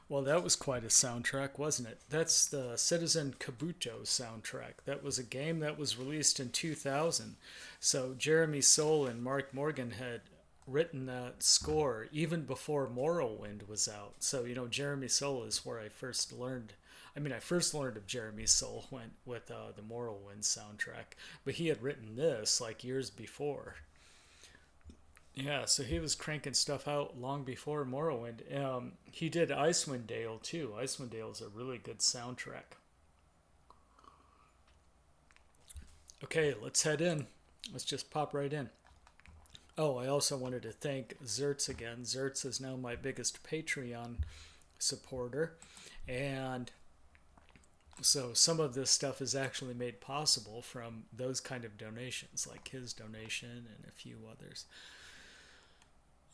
Well, that was quite a soundtrack, wasn't it? That's the Citizen Kabuto soundtrack. That was a game that was released in 2000. So Jeremy Soule and Mark Morgan had written that score even before Morrowind was out. So, Jeremy Soule is where I first learned. I first learned of Jeremy Soule went with the Morrowind soundtrack, but he had written this like years before. Yeah, so he was cranking stuff out long before Morrowind. He did Icewind Dale too. Icewind Dale is a really good soundtrack. Okay, let's head in. Let's just pop right in. Oh, I also wanted to thank Xurts again. Xurts is now my biggest Patreon supporter. And so some of this stuff is actually made possible from those kind of donations, like his donation and a few others.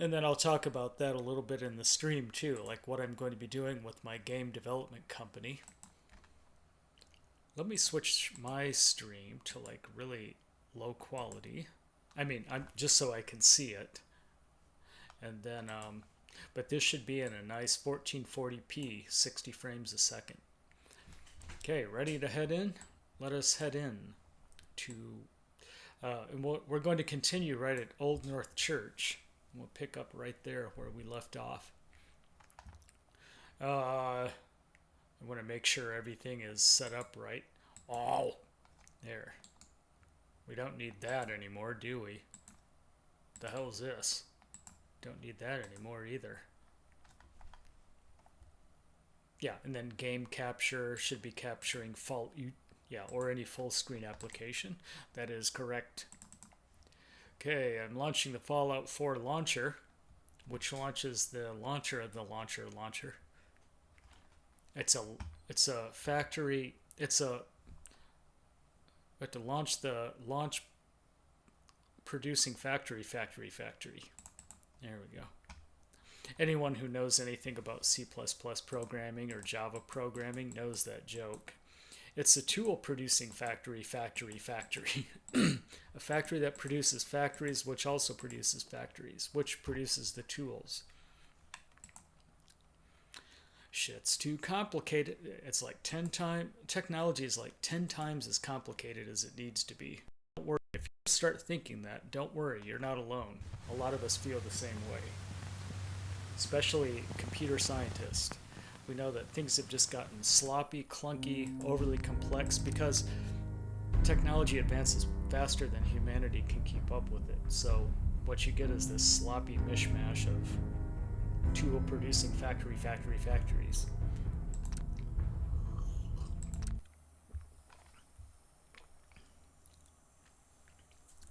And then I'll talk about that a little bit in the stream too, like what I'm going to be doing with my game development company. Let me switch my stream to like really low quality. I'm just so I can see it. And then, but this should be in a nice 1440p, 60 frames a second. Okay, ready to head in? Let us head in to, and we're going to continue right at Old North Church. We'll pick up right there where we left off. I want to make sure everything is set up right. Oh, there. We don't need that anymore, do we? The hell's this? Don't need that anymore either. Yeah, and then game capture should be capturing yeah, or any full screen application. That is correct. Okay, I'm launching the Fallout 4 launcher, which launches the launcher of the launcher. It's a factory. It's a we have to launch the launch producing factory. There we go. Anyone who knows anything about C++ programming or Java programming knows that joke. It's a tool producing factory. A factory that produces factories, which also produces factories, which produces the tools. Shit's too complicated. It's like 10 times, technology is like 10 times as complicated as it needs to be. Don't worry. If you start thinking that, don't worry. You're not alone. A lot of us feel the same way, especially computer scientists. We know that things have just gotten sloppy, clunky, overly complex because technology advances faster than humanity can keep up with it. So what you get is this sloppy mishmash of tool producing factories.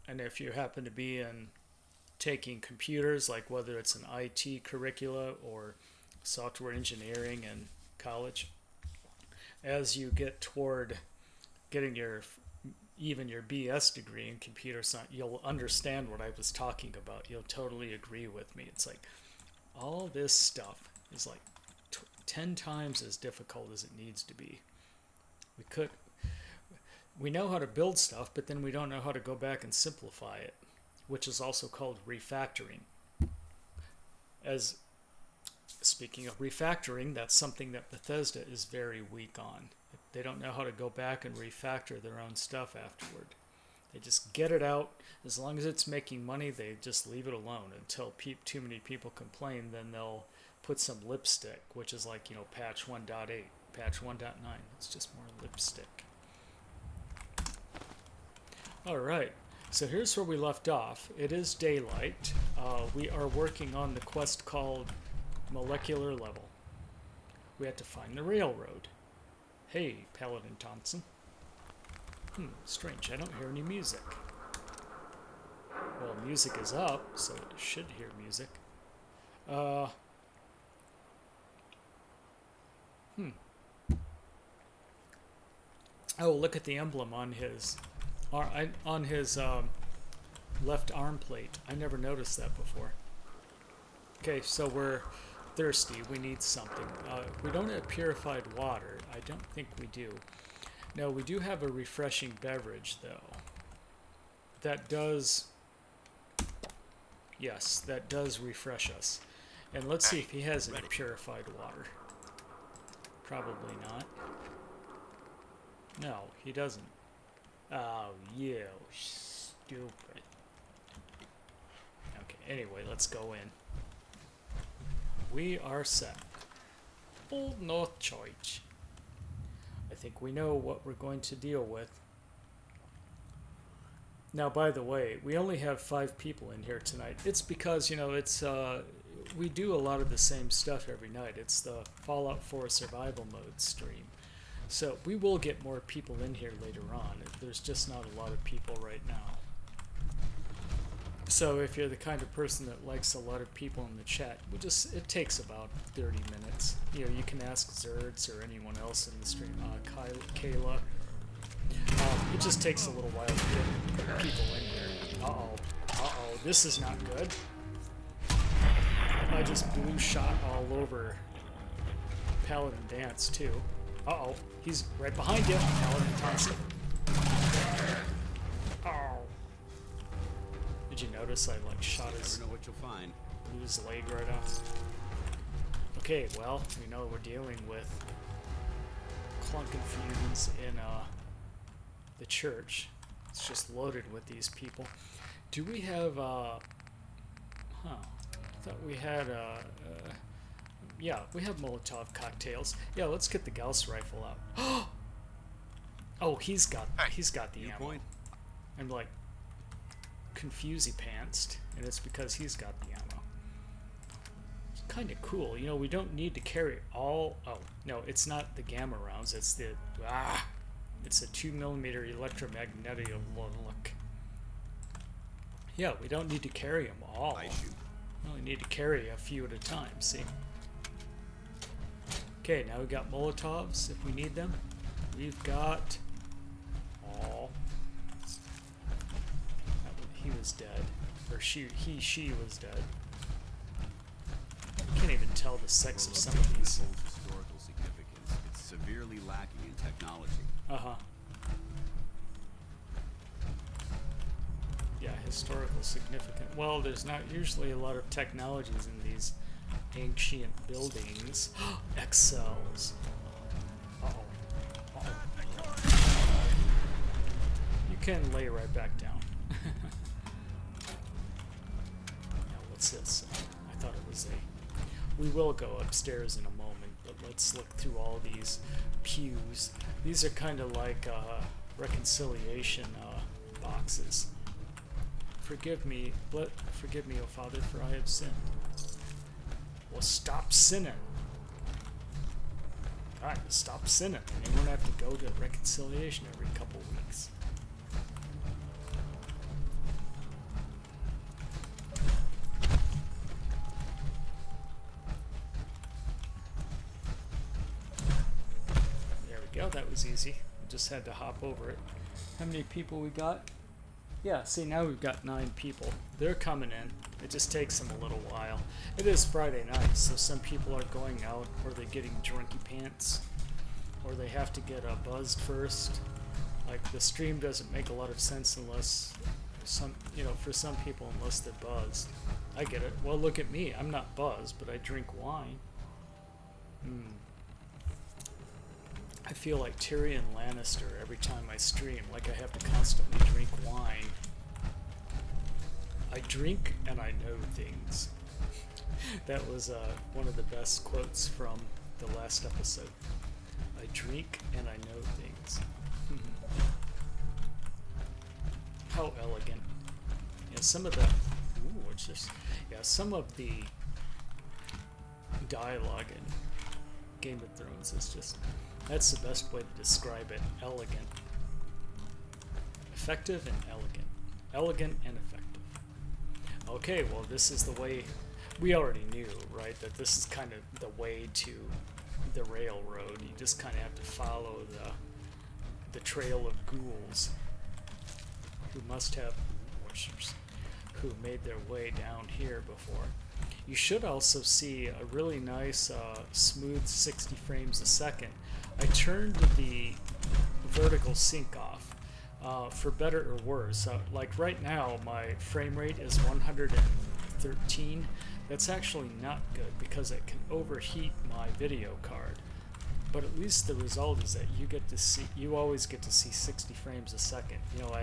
And if you happen to be in taking computers, like whether it's an IT curricula or software engineering in college, as you get toward getting your BS degree in computer science, you'll understand what I was talking about. You'll totally agree with me. It's like all this stuff is like 10 times as difficult as it needs to be. We know how to build stuff, but then we don't know how to go back and simplify it, which is also called refactoring. As speaking of refactoring, that's something that Bethesda is very weak on. They don't know how to go back and refactor their own stuff afterward. They just get it out. As long as it's making money, they just leave it alone until too many people complain. Then they'll put some lipstick, which is like, patch 1.8, patch 1.9. It's just more lipstick. All right. So here's where we left off. It is daylight. We are working on the quest called Molecular Level. We have to find the railroad. Hey, Paladin Thompson. Strange. I don't hear any music. Well, music is up, so it should hear music. Uh. Oh, look at the emblem on his left arm plate. I never noticed that before. Okay, so we're thirsty. We need something. We don't have purified water. I don't think we do. No, we do have a refreshing beverage, though. That does... Yes, that does refresh us. And let's see if he has any purified water. Probably not. No, he doesn't. Oh, you stupid. Okay, anyway, let's go in. We are set. Old North Church. I think we know what we're going to deal with. Now, by the way, we only have 5 people in here tonight. It's because, you know, it's we do a lot of the same stuff every night. It's the Fallout 4 survival mode stream. So we will get more people in here later on. There's just not a lot of people right now. So if you're the kind of person that likes a lot of people in the chat, it takes about 30 minutes. You know, you can ask Xurts or anyone else in the stream, Kayla. It just takes a little while to get people in here. Uh-oh, this is not good. I just blue shot all over Paladin Dance too. Uh-oh, he's right behind you, Paladin Thompson. Oh. Did you notice I like shot his, never know what you'll find. Blew his leg right off? Okay, well, we know we're dealing with clunking feuds in the church. It's just loaded with these people. Do we have I thought we had yeah, we have Molotov cocktails. Yeah, let's get the Gauss rifle out. Oh, he's got the ammo. Point. I'm like confusey pantsed, and it's because he's got the ammo. It's kind of cool. You know, we don't need to carry all. Oh no, it's not the gamma rounds. It's the it's a 2mm electromagnetic look. Yeah, we don't need to carry them all. I shoot. We only need to carry a few at a time. See. Okay, now we've got Molotovs if we need them. We've got all. He was dead, or she was dead. I can't even tell the sex of some of these. Historical significance. It's severely lacking in technology. Yeah, historical significant. Well, there's not usually a lot of technologies in these ancient buildings. X-cells. Uh-oh. You can lay right back down. Now, what's this? I thought it was a... We will go upstairs in a moment, but let's look through all these pews. These are kind of like reconciliation boxes. Forgive me, O Father, for I have sinned. Well, stop sinning. Alright, stop sinning. And you won't have to go to reconciliation every couple weeks. There we go, that was easy. We just had to hop over it. How many people we got? Yeah, see, now we've got 9 people. They're coming in. It just takes them a little while. It is Friday night, so some people are going out, or they're getting drunky pants, or they have to get buzzed first. Like, the stream doesn't make a lot of sense unless for some people, unless they're buzzed. I get it. Well, look at me. I'm not buzzed, but I drink wine. I feel like Tyrion Lannister every time I stream, like I have to constantly drink wine. I drink and I know things. That was one of the best quotes from the last episode. I drink and I know things. How elegant. Yeah, some of the... Ooh, what's this? Yeah, some of the dialogue in Game of Thrones is just... That's the best way to describe it. Elegant. Effective and elegant. Elegant and effective. Okay, well, this is the way... We already knew, right, that this is kind of the way to the railroad. You just kind of have to follow the trail of ghouls who must have worshippers who made their way down here before. You should also see a really nice smooth 60 frames a second. I turned the vertical sync off for better or worse. Like right now, my frame rate is 113. That's actually not good because it can overheat my video card. but at least the result is that you always get to see 60 frames a second. You know,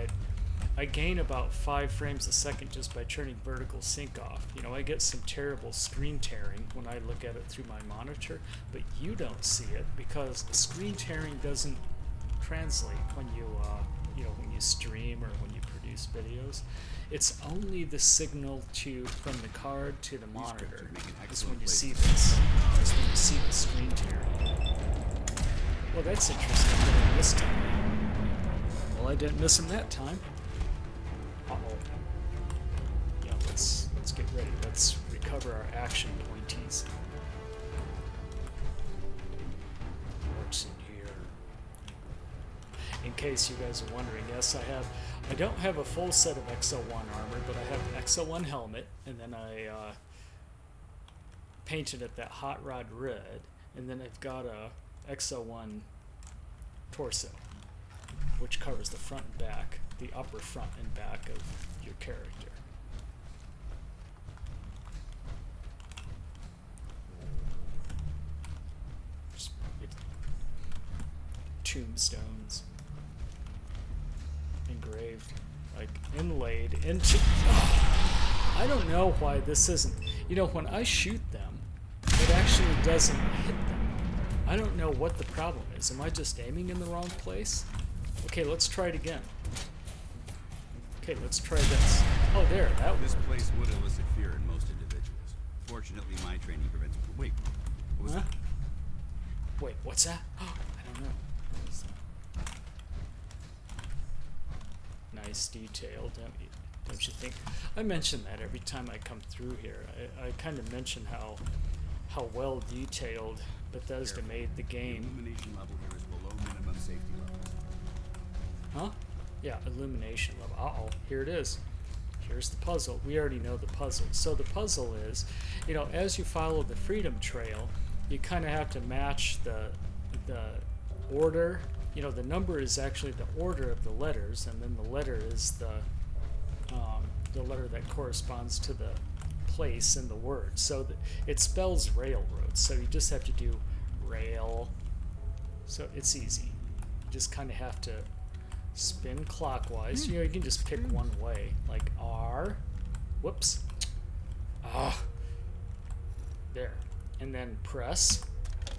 I gain about 5 frames a second just by turning vertical sync off. You know, I get some terrible screen tearing when I look at it through my monitor, but you don't see it because screen tearing doesn't translate when you when you stream or when you produce videos. It's only the signal from the card to the monitor is when you see this. Is when you see the screen tearing. Well, that's interesting. I didn't miss time. Well, I didn't miss him that time. Uh-oh. Yeah, let's get ready. Let's recover our action pointies. What's in here? In case you guys are wondering, yes, I don't have a full set of XO1 armor, but I have an XO1 helmet, and then I painted it that hot rod red, and then I've got a XO1 torso, which covers the front and back, the upper front and back of your character. Tombstones. Engraved, like inlaid into. I don't know why this isn't. You know, when I shoot them, it actually doesn't hit them. I don't know what the problem is. Am I just aiming in the wrong place? Okay, let's try it again. Okay, let's try this. Oh, there. This place would elicit fear in most individuals. Fortunately, my training prevents. Wait, what was that? Wait, what's that? I don't know. What is that? Nice detail, don't you think? I mention that every time I come through here. I kind of mention how well detailed Bethesda made the game. The illumination level here is below minimum safety levels. Huh? Yeah, illumination level. Uh-oh, here it is. Here's the puzzle. We already know the puzzle. So the puzzle is, you know, as you follow the Freedom Trail, you kind of have to match the order. You know, the number is actually the order of the letters, and then the letter is the letter that corresponds to the place in the word. So it spells railroad. So you just have to do rail. So it's easy. You just kind of have to spin clockwise. You know, you can just pick one way, like R. Whoops. Ah. There. And then press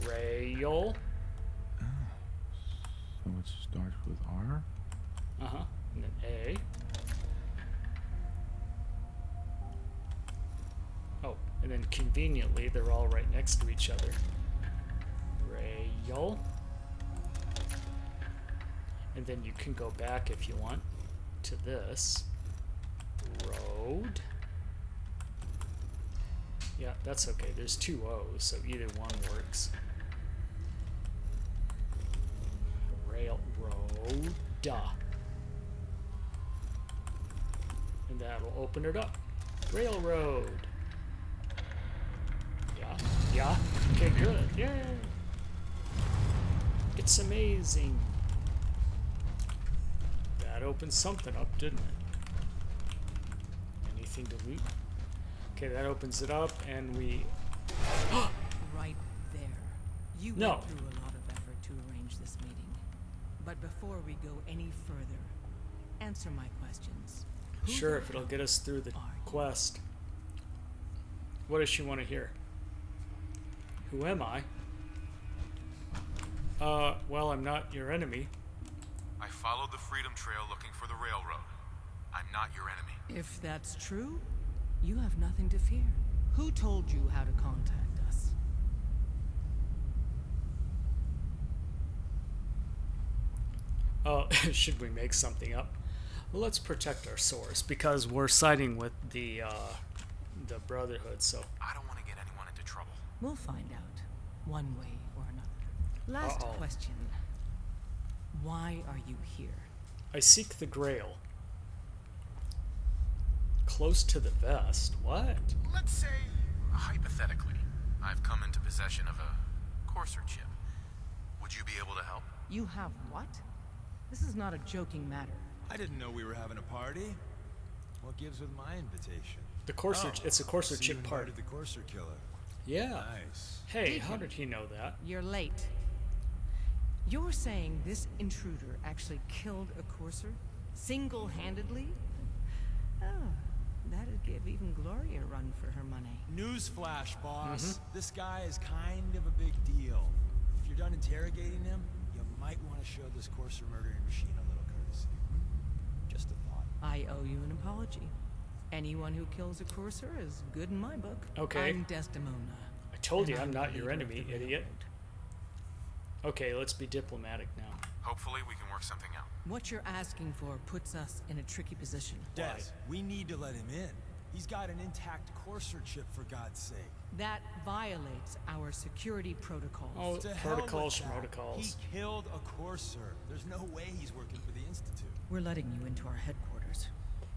rail. So it starts with R? Uh-huh. And then A. Oh, and then conveniently, they're all right next to each other. Rail. And then you can go back if you want to this. Road. Yeah, that's okay. There's 2 O's, so either one works. Railroad. And that'll open it up. Railroad. Yeah. Yeah. Okay, good. Yay. It's amazing. That opened something up, didn't it? Anything to loot? Okay, that opens it up, and we... Right there. You No. went through a lot of effort to arrange this meeting. But before we go any further, answer my questions. Who Sure, the if it'll hell get us through the are you? quest. What does she want to hear? Who am I? Well, I'm not your enemy. I followed the Freedom Trail looking for the railroad. I'm not your enemy. If that's true, you have nothing to fear. Who told you how to contact us? Should we make something up? Well, let's protect our source because we're siding with the Brotherhood. So I don't want to get anyone into trouble. We'll find out, one way or another. Last Uh-oh. question. Why are you here? I seek the Grail. Close to the vest. What? Let's say, hypothetically, I've come into possession of a Courser chip. Would you be able to help? You have what? This is not a joking matter. I didn't know we were having a party. What gives with my invitation? The Courser. It's a Courser so chip you party. invited the Courser killer. Yeah. Nice. Hey, Did how you? did he know that? You're late. You're saying this intruder actually killed a courser? Single-handedly? Oh, that'd give even Gloria a run for her money. Newsflash, boss. This guy is kind of a big deal. If you're done interrogating him, you might want to show this courser murdering machine a little courtesy. Just a thought. I owe you an apology. Anyone who kills a courser is good in my book. Okay. I'm Desdemona. I told you and I'm not your leader of enemy, the idiot. railroad. Okay, let's be diplomatic now. Hopefully we can work something out. What you're asking for puts us in a tricky position. Des, we need to let him in. He's got an intact courser chip, for God's sake. That violates our security protocols. Oh, To hell with protocols, that. protocols. He killed a courser. There's no way he's working for the Institute. We're letting you into our headquarters.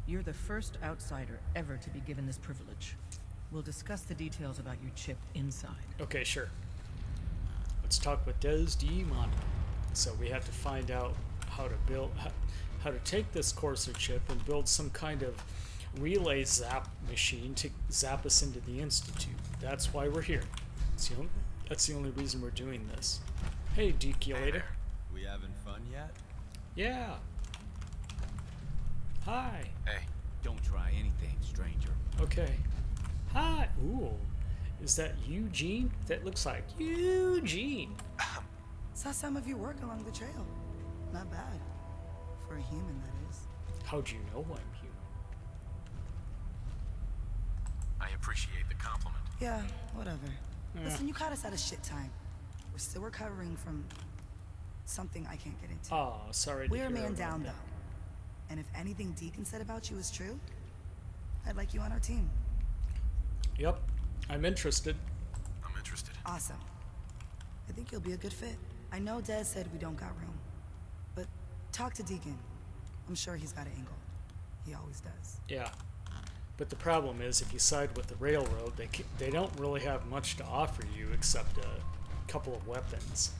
You're the first outsider ever to be given this privilege. We'll discuss the details about your chip inside. Okay, sure. Let's talk with Desdemona. So we have to find out how to build, how to take this courser chip and build some kind of relay zap machine to zap us into the Institute. That's why we're here. That's the only reason we're doing this. Hey, Deculator. We having fun yet? Yeah. Hi. Hey, Don't try anything, stranger. Okay. Hi. Ooh. Is that Eugene? That looks like Eugene. Saw some of your work along the trail. Not bad. For a human, that is. How'd you know I'm human? I appreciate the compliment. Yeah, whatever. Listen, you caught us at a shit time. We're still recovering from something I can't get into. Oh, sorry to We're a hear man about down, that. though. And if anything Deacon said about you is true, I'd like you on our team. Yep. I'm interested. I'm interested. Awesome. I think you'll be a good fit. I know Des said we don't got room, but talk to Deacon. I'm sure he's got an angle. He always does. Yeah. But the problem is, if you side with the railroad, they don't really have much to offer you except a couple of weapons.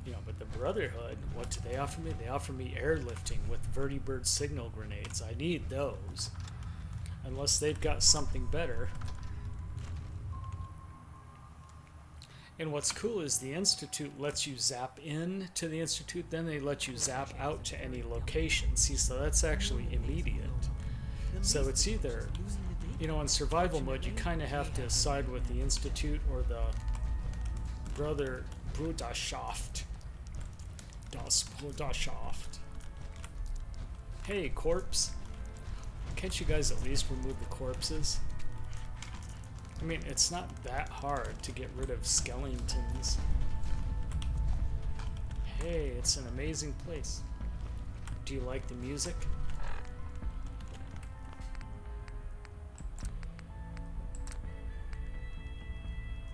You know, but the Brotherhood, what do they offer me? They offer me airlifting with vertibird signal grenades. I need those. Unless they've got something better. And what's cool is the Institute lets you zap in to the Institute, then they let you zap out to any location. See, so that's actually immediate. So it's either, you know, in survival mode, you kind of have to side with the Institute or the Bruderschaft. Das Bruderschaft. Hey, corpse. Can't you guys at least remove the corpses? I mean, it's not that hard to get rid of skeletons. Hey, it's an amazing place. Do you like the music?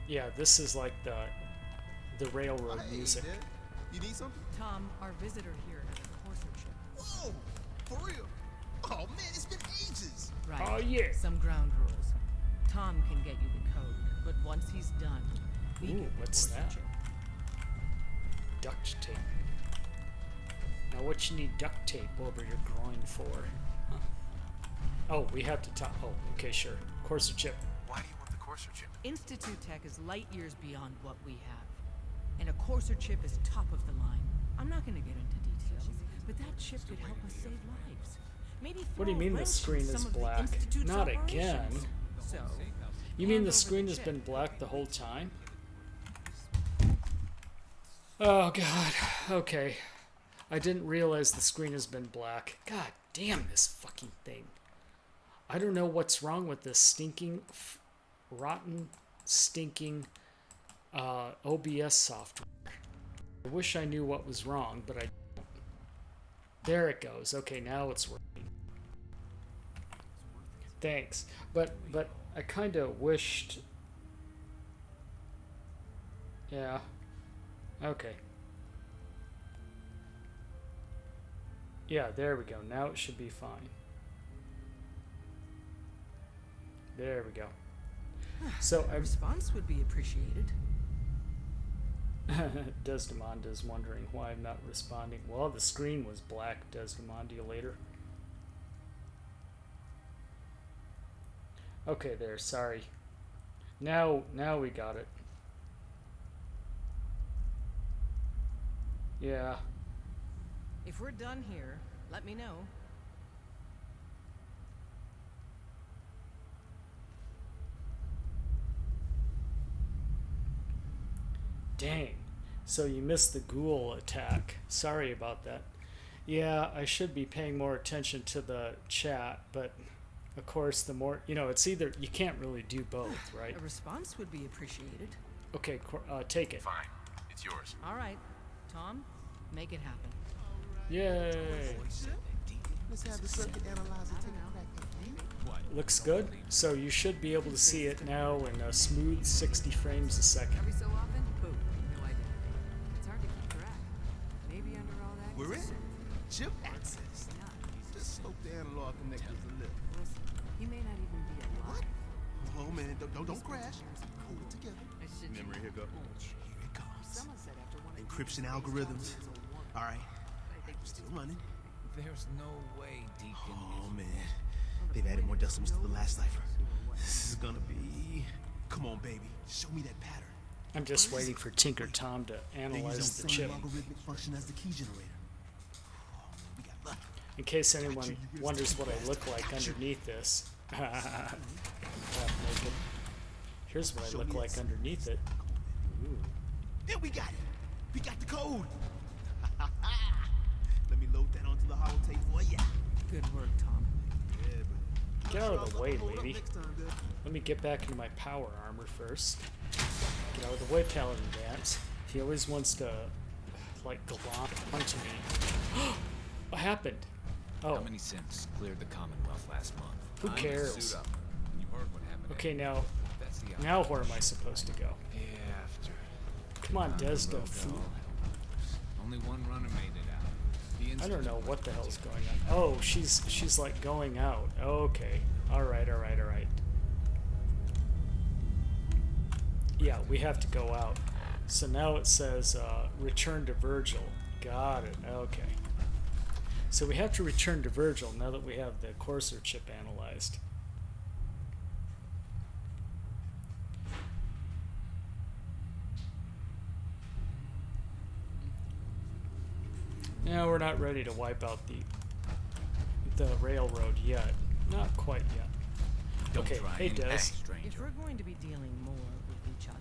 Yeah, this is like the railroad music. You need something? Tom, our visitor here has a courser chip. Whoa! For real? Oh man, it's been ages! Right. Oh, yeah. Some ground rules. Tom can get you the code, but once he's done, we Ooh, get the what's courser that? chip. Duct tape. Now what you need duct tape over your groin for? Huh. Oh, we have to talk. Oh, okay, sure. Courser chip. Why do you want the courser chip? Institute Tech is light years beyond what we have. And a courser chip is top of the line. I'm not going to get into details, but that chip could help us save lives. Maybe What do you throw a mean the wrench in screen is some of the black? Institute's Not again. operations. So, You mean hand the over screen has chip. been black the whole time? Oh god. Okay. I didn't realize the screen has been black. God damn this fucking thing. I don't know what's wrong with this stinking, rotten, stinking OBS software. I wish I knew what was wrong, but I don't. There it goes. Okay, now it's working. Thanks. But I kind of wished. Yeah. Okay. Yeah, there we go. Now it should be fine. There we go. So A response would be appreciated. Desdemonda's wondering why I'm not responding. Well, the screen was black, Desdemonda, later. Okay, there, sorry. Now we got it. Yeah. If we're done here, let me know. Dang. So you missed the ghoul attack. Sorry about that. Yeah, I should be paying more attention to the chat, but of course, the more, it's either, you can't really do both, right? A response would be appreciated. Okay, take it. Fine. It's yours. All right, Tom, make it happen. Yay. Let's have the circuit analyzer take a crack at me. Looks good. So you should be able to see it now in a smooth 60 frames a second. Every so often, boom, no idea. It's hard to keep track. Maybe under all that. We're in. Chip access. Just slope the analog connectors a little. Listen, he may not even be alive. What? Oh man, don't crash. Hold it together. I should Memory, here go. Here it comes. Someone said after one of Encryption these algorithms. space All right. I think we Still running. There's no way Deacon Oh is... man. They've added more decimals to the last cipher. This is gonna be... Come on, baby. Show me that pattern. I'm just waiting for Tinker Tom to They use analyze the same chip. logarithmic function as the key generator. Oh, we got lucky. In case anyone wonders what I look like underneath this. Half naked. Here's what I look like underneath it. Ooh. There we got it. We got the code. Let me load that onto the holotape for ya. Good work, Tom. Yeah, but Get out of the way, hold up lady. next time, Dad. Let me get back into my power armor first. Get out of the way, Paladin Dance. He always wants to, like, glom onto me. What happened? Oh, How many synths cleared the Commonwealth last month? who cares? Suit up. You heard what happened. Okay, now, That's the now where am I supposed to go? After. Come on, Des, Logo. don't fool. Only one runner made it out. The I don't know Institute what the went hell's to going on. Oh, she's like going out. Okay. Alright. Yeah, we have to go out. So now it says return to Virgil. Got it. Okay. So we have to return to Virgil now that we have the Courser chip analyzed. Now we're not ready to wipe out the railroad yet. Not quite yet. Don't Okay, try hey anything, Des. If stranger. we're going to be dealing more with each other,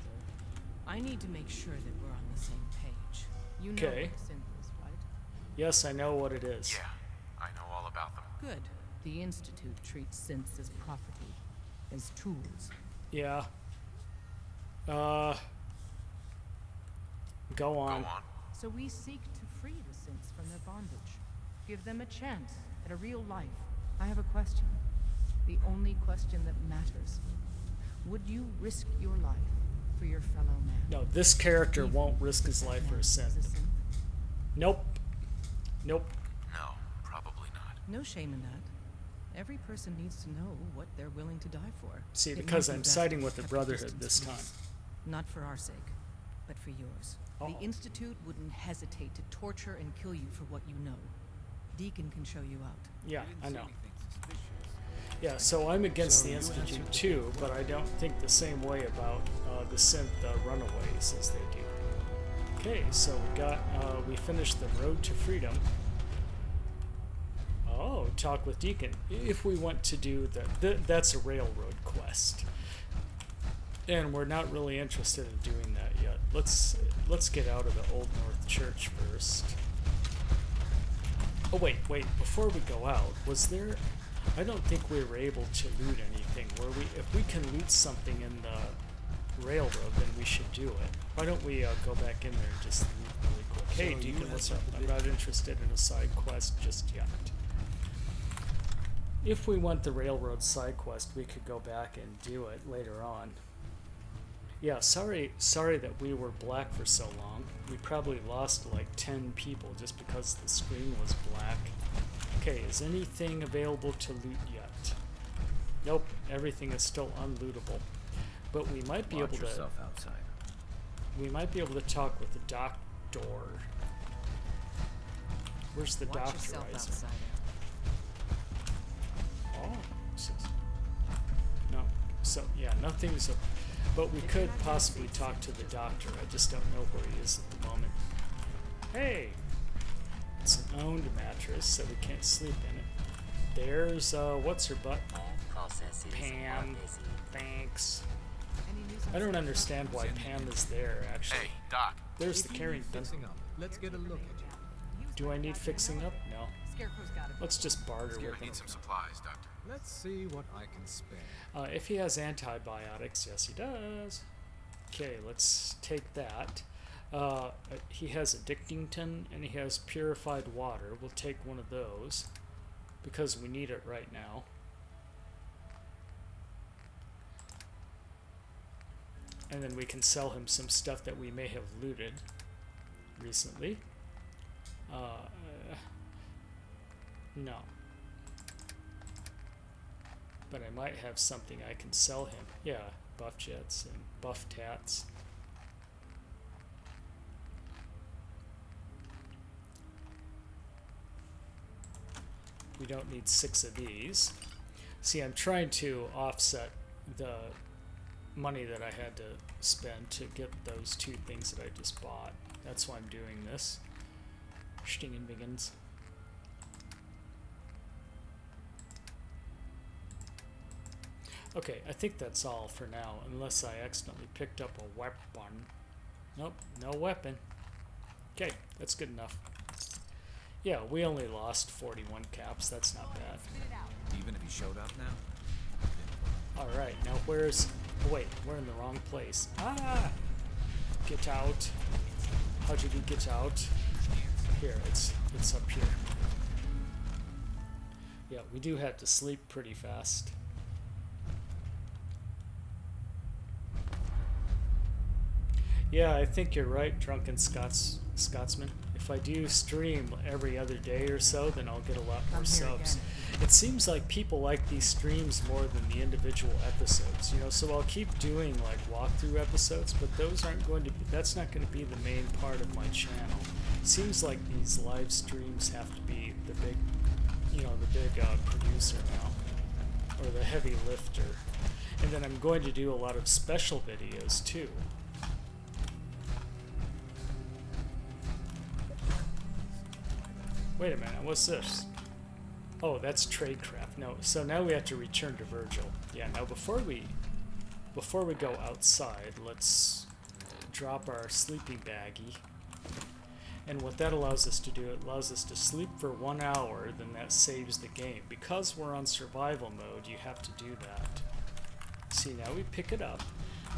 I need to make sure that we're on the same page. You know Okay. what synth is, right? Yes, I know what it is. Yeah, I know all about them. Good. The Institute treats synths as property, as tools. Yeah. Go on. Go on. So we seek to free the synths from their bondage. Give them a chance at a real life. I have a question. The only question that matters. Would you risk your life for your fellow man? No, this character Even won't risk his if that life for a man is synth. Nope. Nope. No, probably not. No shame in that. Every person needs to know what they're willing to die for. See, It because might be I'm best siding to with the keep Brotherhood distance this from time. us. Not for our sake, but for yours. Uh-oh. The Institute wouldn't hesitate to torture and kill you for what you know. Deacon can show you out. Yeah, I know. Anything suspicious. Yeah, so I'm against the Institute too, but I don't think the same way about the synth runaways as they do. Okay, so we finished the road to freedom. Oh, talk with Deacon. If we want to do that's a railroad quest, and we're not really interested in doing that yet. Let's get out of the Old North Church first. Oh wait, before we go out, was there... I don't think we were able to loot anything, were we? If we can loot something in the railroad, then we should do it. Why don't we go back in there and just loot really quick? Hey, So you Deacon, had what's up? something I'm not interested in a side quest just yet. If we want the railroad side quest, we could go back and do it later on. Yeah, sorry that we were black for so long. We probably lost like 10 people just because the screen was black. Okay, is anything available to loot yet? Nope, everything is still unlootable. But we might be Watch able to... yourself outside. We might be able to talk with the doctor. Where's the Watch doctor, yourself Isaac? outside. Oh, no. So yeah, nothing's. But we could possibly talk to the doctor. I just don't know where he is at the moment. Hey! It's an owned mattress, so we can't sleep in it. There's, what's her butt? Pam. Thanks. I don't understand why Pam is there, actually. Hey, Doc. There's the Carrington. Let's get a look at you. Do I need fixing up? No. Scarecrow's got it. Let's just barter with I him. need some supplies, Doctor. Let's see what I can spare. If he has antibiotics, yes he does. Okay, let's take that. He has a Dickington and he has purified water. We'll take one of those because we need it right now. And then we can sell him some stuff that we may have looted recently. No. But I might have something I can sell him. Yeah, buff jets and buff tats. We don't need 6 of these. See, I'm trying to offset the money that I had to spend to get those 2 things that I just bought. That's why I'm doing this. Stingenbiggins. Okay, I think that's all for now, unless I accidentally picked up a weapon. Nope, no weapon. Okay, that's good enough. Yeah, we only lost 41 caps, that's not bad. Even if he showed up now? Alright, now where's... Oh, wait, we're in the wrong place. Ah! Get out. How did he get out? Here, it's up here. Yeah, we do have to sleep pretty fast. Yeah, I think you're right, Drunken Scotsman. If I do stream every other day or so, then I'll get a lot more subs. It seems like people like these streams more than the individual episodes, you know, so I'll keep doing like walkthrough episodes, but those aren't going to be, that's not going to be the main part of my channel. Seems like these live streams have to be the big, you know, the big producer now, or the heavy lifter. And then I'm going to do a lot of special videos too. Wait a minute, what's this? Oh, that's tradecraft. No, so now we have to return to Virgil. Yeah, now before we go outside, let's drop our sleeping baggie. And what that allows us to do, it allows us to sleep for 1 hour, then that saves the game. Because we're on survival mode, you have to do that. See, now we pick it up,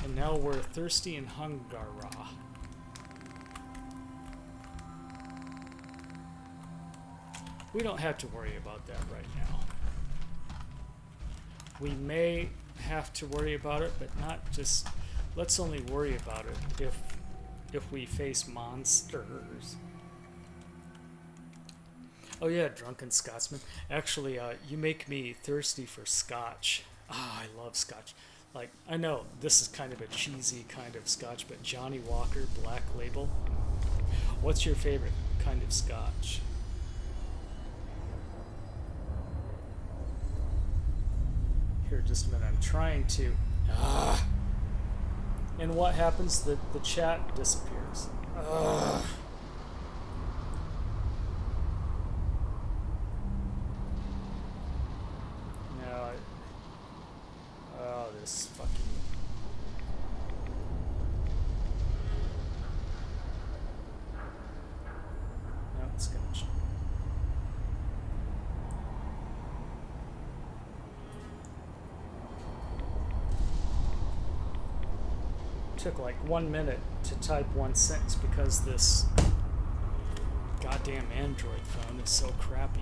and now we're thirsty and hungara. We don't have to worry about that right now. We may have to worry about it, but not just... Let's only worry about it if we face monsters. Oh yeah, Drunken Scotsman. Actually, you make me thirsty for scotch. Ah, I love scotch. Like, I know this is kind of a cheesy kind of scotch, but Johnny Walker Black Label. What's your favorite kind of scotch? Here, just a minute. I'm trying to... And what happens? The chat disappears. No, oh, this fucking... No, it's gonna... Took like 1 minute to type one sentence because this goddamn Android phone is so crappy.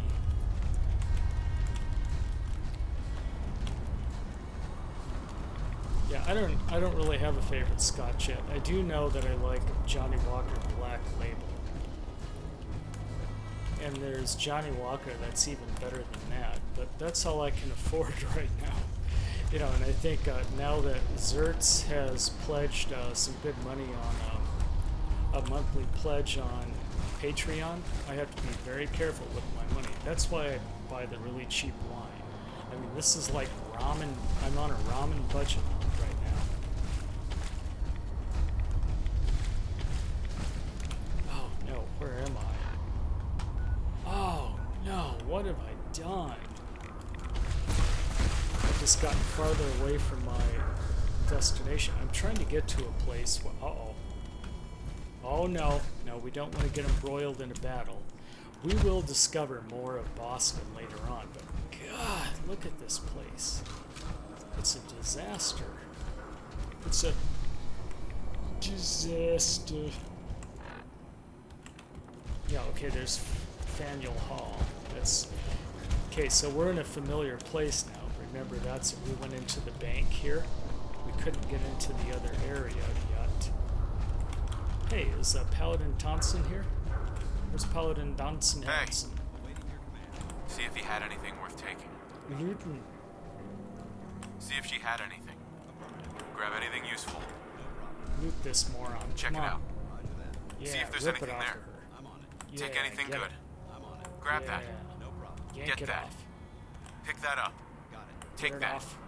Yeah, I don't really have a favorite scotch yet. I do know that I like Johnny Walker Black Label. And there's Johnny Walker that's even better than that, but that's all I can afford right now. You know, and I think now that Xurts has pledged some good money on a monthly pledge on Patreon, I have to be very careful with my money. That's why I buy the really cheap wine. I mean, this is like ramen. I'm on a ramen budget right now. Oh no, where am done? I've just gotten farther away from my destination. I'm trying to get to a place where... Uh-oh. Oh no. No, we don't want to get embroiled in a battle. We will discover more of Boston later on, but God, look at this place. It's a disaster. It's a disaster. Yeah, okay, there's Faneuil Hall. That's okay, so we're in a familiar place now. Remember, that's we went into the bank here. We couldn't get into the other area yet. Hey, is Paladin Thompson here? Where's Paladin Thompson? Hey. See if he had anything worth taking. Luton. See if she had anything. Grab anything useful. Loot this moron. Check Come it on. out. Yeah, See if there's rip anything it off there. of her. Take Yeah, anything get good. it. Grab Yeah. that. Yank Get it that. off. Pick that up. Take Get it that. off.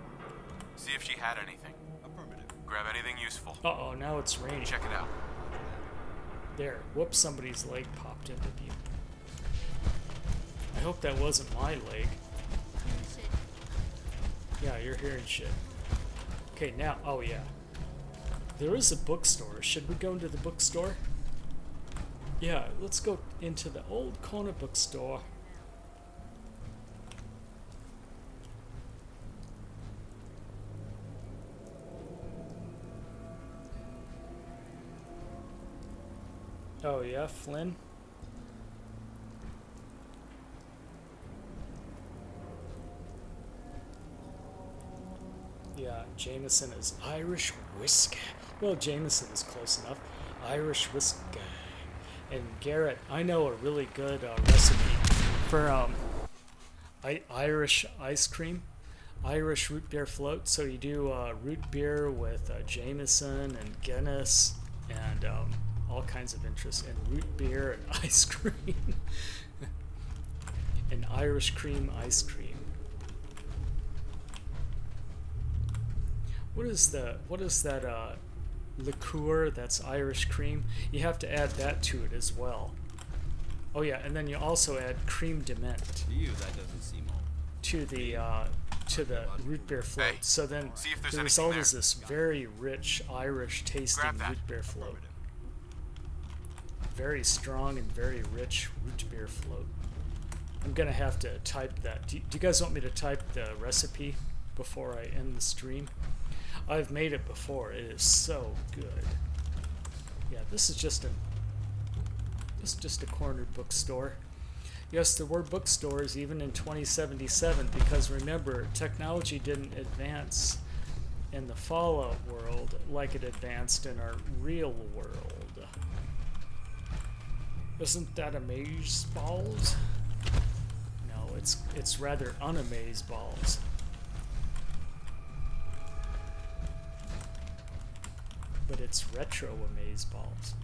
See if she had anything. Grab anything useful. Uh-oh, now it's raining. Check it out. There. Whoops, somebody's leg popped into view. I hope that wasn't my leg. Yeah, you're hearing shit. Okay, now, oh yeah. There is a bookstore. Should we go into the bookstore? Yeah, let's go into the old corner bookstore. Oh yeah, Flynn? Yeah, Jameson is Irish whiskey. Well, Jameson is close enough. Irish whiskey. And Garrett, I know a really good recipe for Irish ice cream. Irish root beer float. So you do root beer with Jameson and Guinness and all kinds of interest in root beer and ice cream. And Irish cream ice cream. What is that liqueur that's Irish cream? You have to add that to it as well. Oh yeah, and then you also add creme de menthe To you, that doesn't seem old. to the root beer float. Hey, So then see if there's the anything result there. is this very rich Irish tasting Grab that. root beer float. Very strong and very rich root beer float. I'm gonna have to type that. Do you guys want me to type the recipe before I end the stream? I've made it before. It is so good. Yeah, this is just a corner bookstore. Yes, there were bookstores even in 2077 because remember, technology didn't advance in the Fallout world like it advanced in our real world. Isn't that amaze balls? No, it's rather unamaze balls. But it's retro amaze balls.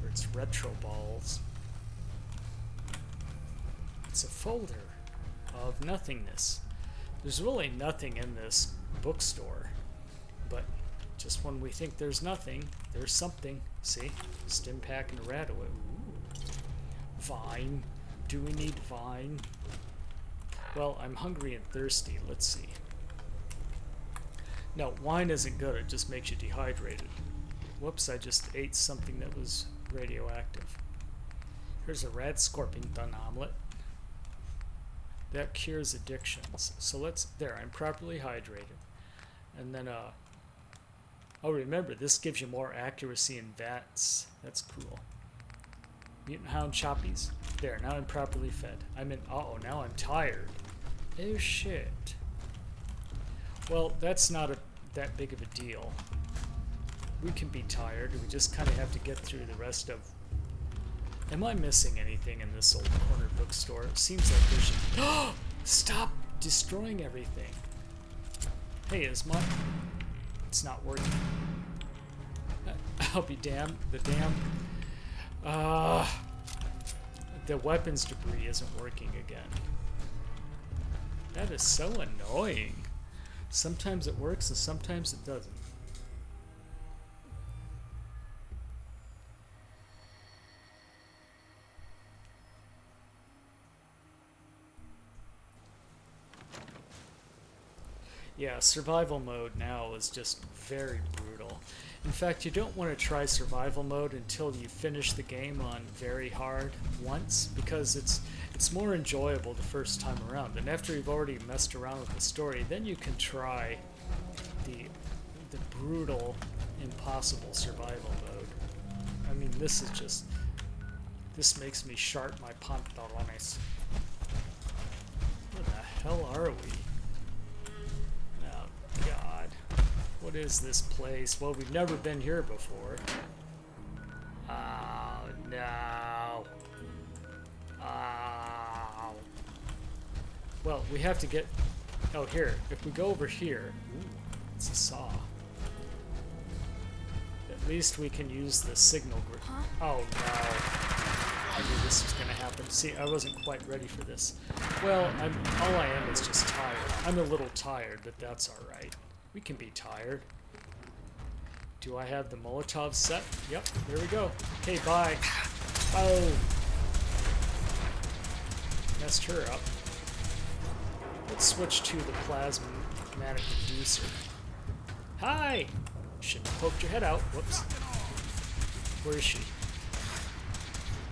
Or it's retro balls. It's a folder of nothingness. There's really nothing in this bookstore. But just when we think there's nothing, there's something. See? Stimpak and Radaway. Ooh. Vine. Do we need Vine? Well, I'm hungry and thirsty. Let's see. No, wine isn't good. It just makes you dehydrated. Whoops, I just ate something that was radioactive. Here's a red scorpion dun omelet. That cures addictions. So there, I'm properly hydrated. And then, oh, remember, this gives you more accuracy in VATS. That's cool. Mutant Hound Choppies. There, now I'm properly fed. Uh-oh, now I'm tired. Oh, shit. Well, that's not that big of a deal. We can be tired. We just kind of have to get through the rest of... Am I missing anything in this old corner bookstore? It seems like there should... Stop destroying everything. Hey, is my... It's not working. I'll be damned. The weapons debris isn't working again. That is so annoying. Sometimes it works and sometimes it doesn't. Yeah, survival mode now is just very brutal. In fact, you don't want to try survival mode until you finish the game on very hard once, because it's more enjoyable the first time around. And after you've already messed around with the story, then you can try the brutal, impossible survival mode. I mean, this makes me shart my pantalones. Where the hell are we? Oh, God. What is this place? Well, we've never been here before. Oh, no. Oh. Well, we have to get... Oh, here. If we go over here... Ooh, it's a saw. At least we can use the signal group. Oh, no. I knew this was going to happen. See, I wasn't quite ready for this. Well, all I am is just tired. I'm a little tired, but that's all right. We can be tired. Do I have the Molotov set? Yep, there we go. Okay, bye. Oh. Messed her up. Let's switch to the plasmatic reducer. Hi! Shouldn't have poked your head out. Whoops. Where is she?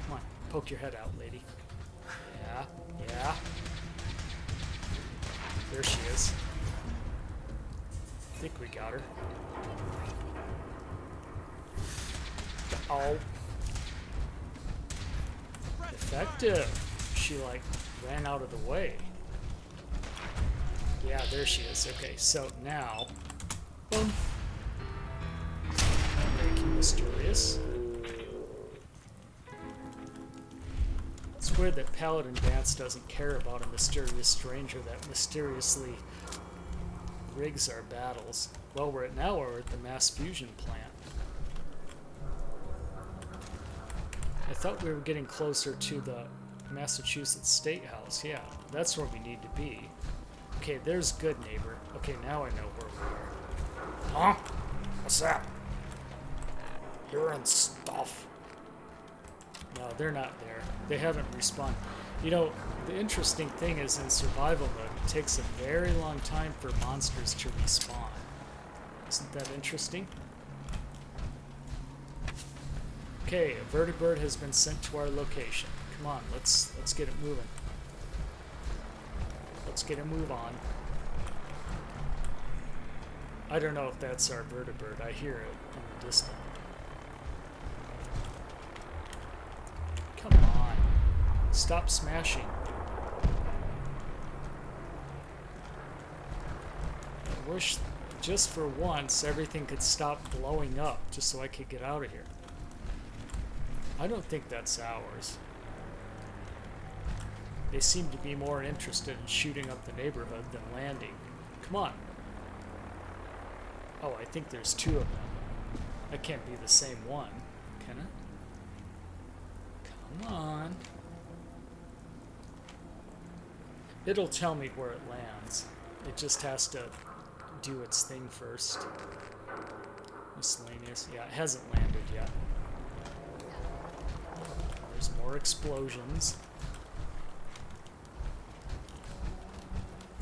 Come on, poke your head out, lady. Yeah, yeah. There she is. I think we got her. Oh. Effective. She, like, ran out of the way. Yeah, there she is. Okay, so now... Boom. Making mysterious. It's weird that Paladin Dance doesn't care about a mysterious stranger that mysteriously rigs our battles. Well, we're at the mass fusion plant. I thought we were getting closer to the Massachusetts State House. Yeah, that's where we need to be. Okay, there's good neighbor. Okay, now I know where we are. Huh? What's that? Urine stuff. No, they're not there. They haven't respawned. You know, the interesting thing is in survival mode, it takes a very long time for monsters to respawn. Isn't that interesting? Okay, a vertibird has been sent to our location. Come on, let's get it moving. Let's get a move on. I don't know if that's our vertibird. I hear it in the distance. Come on. Stop smashing. I wish just for once everything could stop blowing up just so I could get out of here. I don't think that's ours. They seem to be more interested in shooting up the neighborhood than landing. Come on. Oh, I think there's two of them. That can't be the same one, can it? Come on. It'll tell me where it lands. It just has to do its thing first. Miscellaneous. Yeah, it hasn't landed yet. There's more explosions.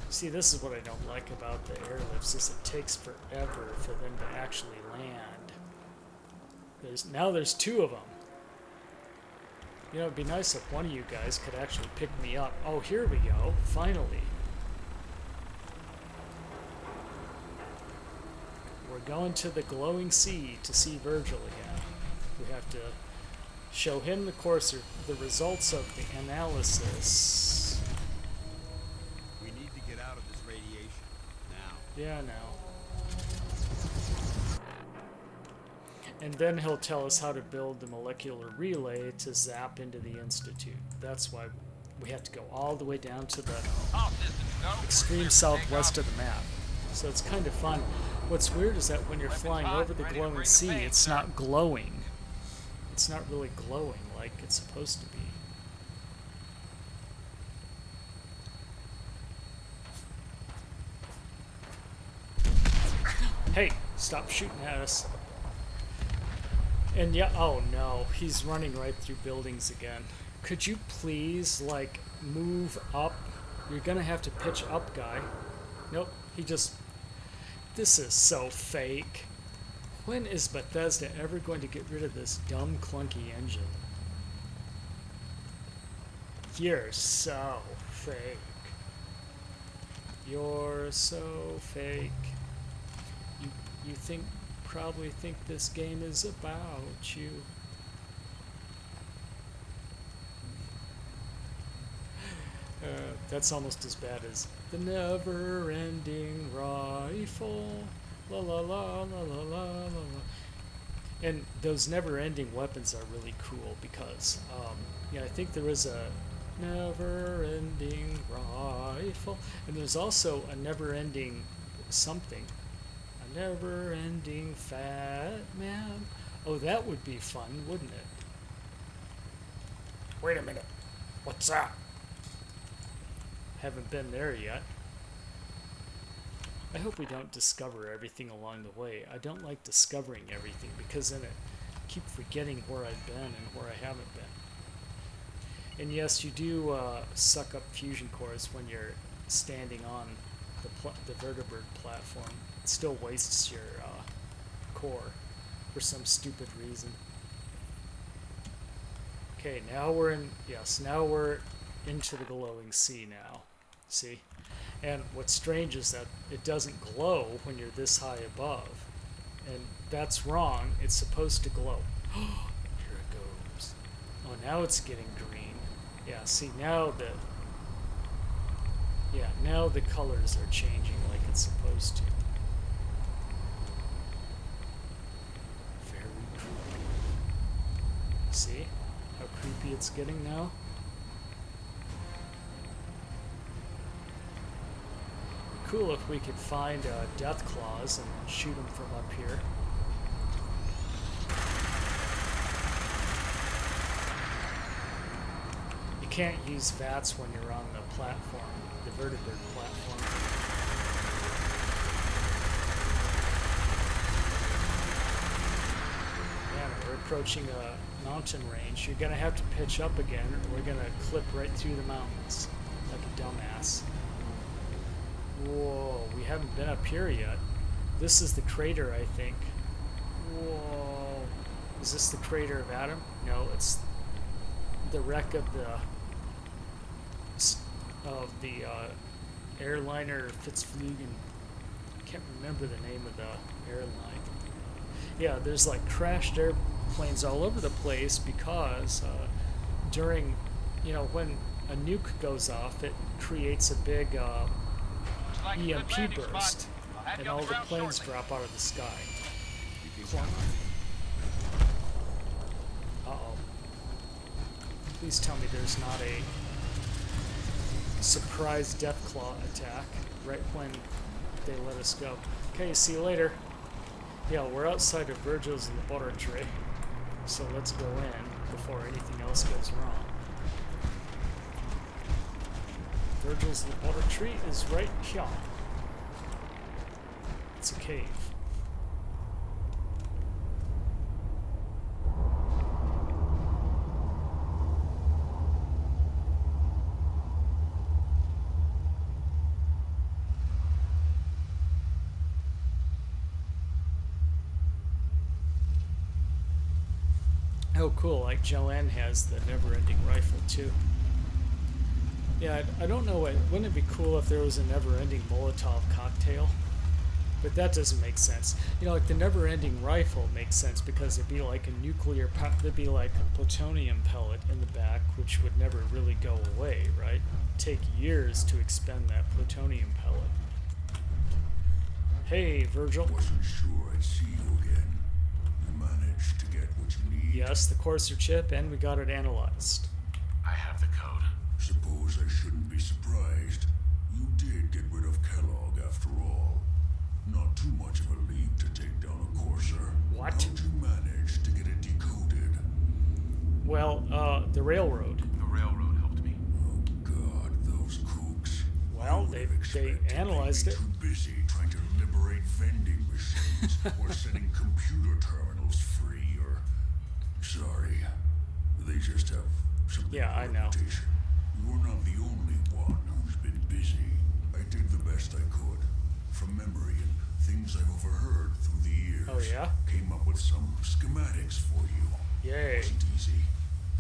See, this is what I don't like about the airlifts, is it takes forever for them to actually land. Now there's two of them. You know, it'd be nice if one of you guys could actually pick me up. Oh, here we go. Finally. We're going to the glowing sea to see Virgil again. We have to show him the results of the analysis. We need to get out of this radiation now. Yeah, now. And then he'll tell us how to build the molecular relay to zap into the Institute. That's why we have to go all the way down to the extreme southwest of the map. So it's kind of fun. What's weird is that when you're flying over the glowing sea, it's not glowing. It's not really glowing like it's supposed to be. Hey, stop shooting at us. And yeah, oh no, he's running right through buildings again. Could you please, like, move up? You're gonna have to pitch up, guy. Nope, he just This is so fake. When is Bethesda ever going to get rid of this dumb, clunky engine? You're so fake. You're so fake. You probably think this game is about you. That's almost as bad as the never-ending rifle. La la la la la la la la. And those never-ending weapons are really cool because, I think there is a never-ending rifle, and there's also a never-ending something. A never-ending fat man. Oh, that would be fun, wouldn't it? Wait a minute. What's that? Haven't been there yet. I hope we don't discover everything along the way. I don't like discovering everything because then I keep forgetting where I've been and where I haven't been. And yes, you do suck up fusion cores when you're standing on the vertebrate platform. It still wastes your core for some stupid reason. Okay, now we're into the glowing sea now. See? And what's strange is that it doesn't glow when you're this high above. And that's wrong. It's supposed to glow. Here it goes. Oh, now it's getting green. Yeah, see, now the colors are changing like it's supposed to. Very creepy. See how creepy it's getting now? Cool if we could find death claws and shoot them from up here. You can't use VATS when you're on the platform, the vertebrate platform. Man, we're approaching a mountain range. You're gonna have to pitch up again, or we're gonna clip right through the mountains like a dumbass. Whoa, we haven't been up here yet. This is the crater, I think. Whoa. Is this the crater of Adam? No, it's the wreck of the airliner Fitzflugen. I can't remember the name of the airline. Yeah, there's like crashed airplanes all over the place because during, when a nuke goes off, it creates a big EMP burst, and all the planes drop out of the sky. Uh-oh. Please tell me there's not a surprise Deathclaw attack right when they let us go. Okay, see you later. Yeah, we're outside of Virgil's laboratory, so let's go in before anything else goes wrong. Virgil's laboratory is right here. It's a cave. Oh cool, like Joanne has the never-ending rifle too. Yeah, I don't know wouldn't it be cool if there was a never-ending Molotov cocktail? But that doesn't make sense. Like the never-ending rifle makes sense because it'd be like a there'd be like a plutonium pellet in the back, which would never really go away, right? It'd take years to expend that plutonium pellet. Hey, Virgil. Wasn't sure I'd see you again. You managed to get what you need. Yes, the courser chip, and we got it analyzed. I have the code. Suppose I shouldn't be surprised. You did get rid of Kellogg after all. Not too much of a leap to take down a courser. What? How'd you manage to get it decoded? Well, the railroad. The railroad helped me. Oh God, those kooks. Well, they analyzed it. Too busy trying to liberate vending machines or setting computer terminals free, or sorry, they just have something. Yeah, I know. You're not the only one who's been busy. I did the best I could, from memory and things I've overheard through the years. Oh, yeah? Came up with some schematics for you. Yay. Wasn't easy.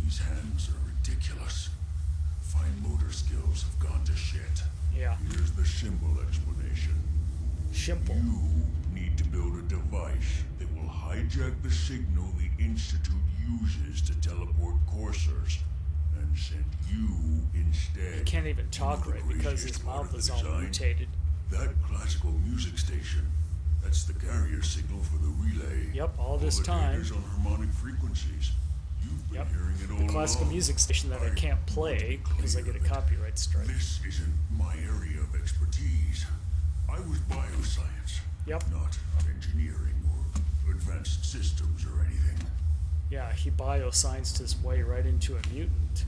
These hands are ridiculous. Fine motor skills have gone to shit. Yeah. Here's the simple explanation. Simple. You need to build a device that will hijack the signal the Institute uses to teleport coursers, and send you instead. He can't even talk right because his mouth is all mutated. That classical music station, that's the carrier signal for the relay. Yep, all this time. The data's on harmonic frequencies. You've been hearing it all The classical along. music station that I can't play because I get a copyright strike. This isn't my area of expertise. I was bioscience. Yep. Not engineering or advanced systems or anything. Yeah, he bioscienced his way right into a mutant.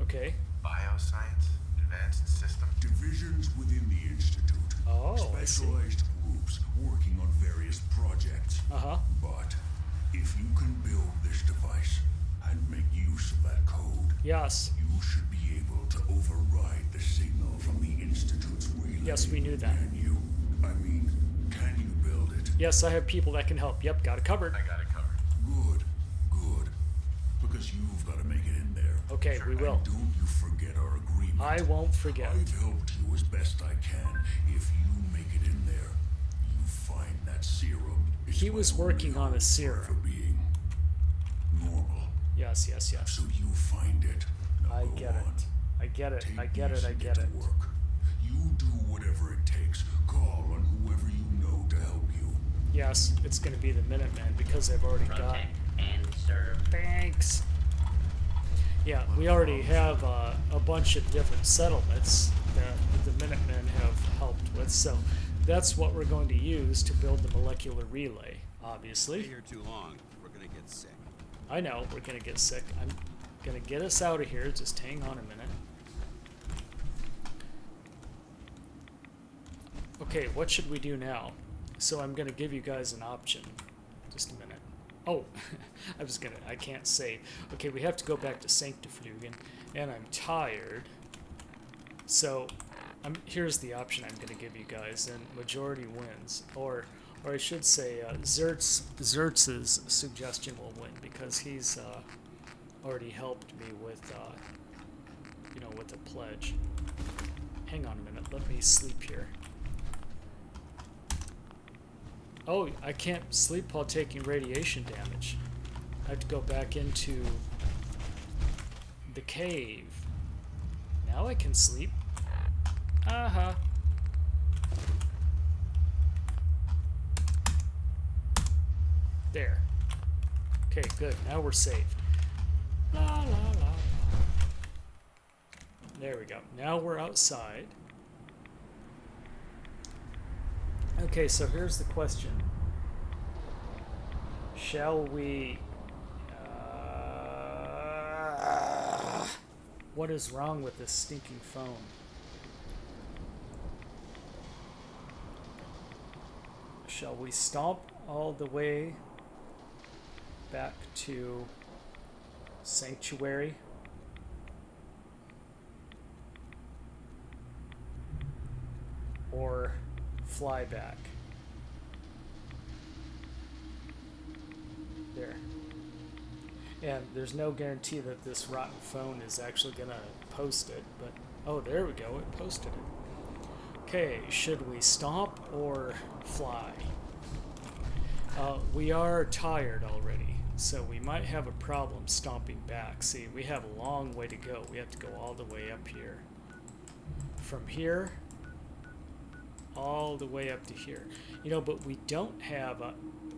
Okay. Bioscience? Advanced system? Divisions within the Institute. Oh, I see. Specialized groups working on various projects. Uh-huh. But if you can build this device and make use of that code, Yes. you should be able to override the signal from the Institute's relay. Yes, we knew that. Can you? I mean, can you build it? Yes, I have people that can help. Yep, got it covered. I got it covered. Good, good. Because you've got to make it in there. Okay, we will. And don't you forget our agreement. I won't forget. I've helped you as best I can. If you make it in there, you find that serum. It's He my was only working on a hope serum. for being normal. Yes, yes, yes. So you find it. Now I go get on. it. I get it. Take I get these it. I and get to it. work. You do whatever it takes. Call on whoever you know to help you. Yes, it's going to be the Minuteman because I've already got. and serve. Thanks. Yeah, we already have a bunch of different settlements that the Minutemen have helped with, so that's what we're going to use to build the molecular relay, Stay obviously. here too long, we're gonna get sick. I know, we're going to get sick. I'm going to get us out of here. Just hang on a minute. Okay, what should we do now? So I'm going to give you guys an option. Just a minute. Oh, I can't save. Okay, we have to go back to Sanctiflugen, and I'm tired. So, here's the option I'm going to give you guys, and majority wins. Or I should say, Xurts' suggestion will win, because he's already helped me with, with the pledge. Hang on a minute, let me sleep here. Oh, I can't sleep while taking radiation damage. I have to go back into the cave. Now I can sleep. Uh-huh. There. Okay, good. Now we're saved. La la la la. There we go. Now we're outside. Okay, so here's the question. Shall we... what is wrong with this stinking phone? Shall we stomp all the way back to Sanctuary? Or fly back? There. And there's no guarantee that this rotten phone is actually gonna post it, but oh, there we go, it posted it. Okay, should we stomp or fly? We are tired already, so we might have a problem stomping back. See, we have a long way to go. We have to go all the way up here. From here, all the way up to here. But we don't have a...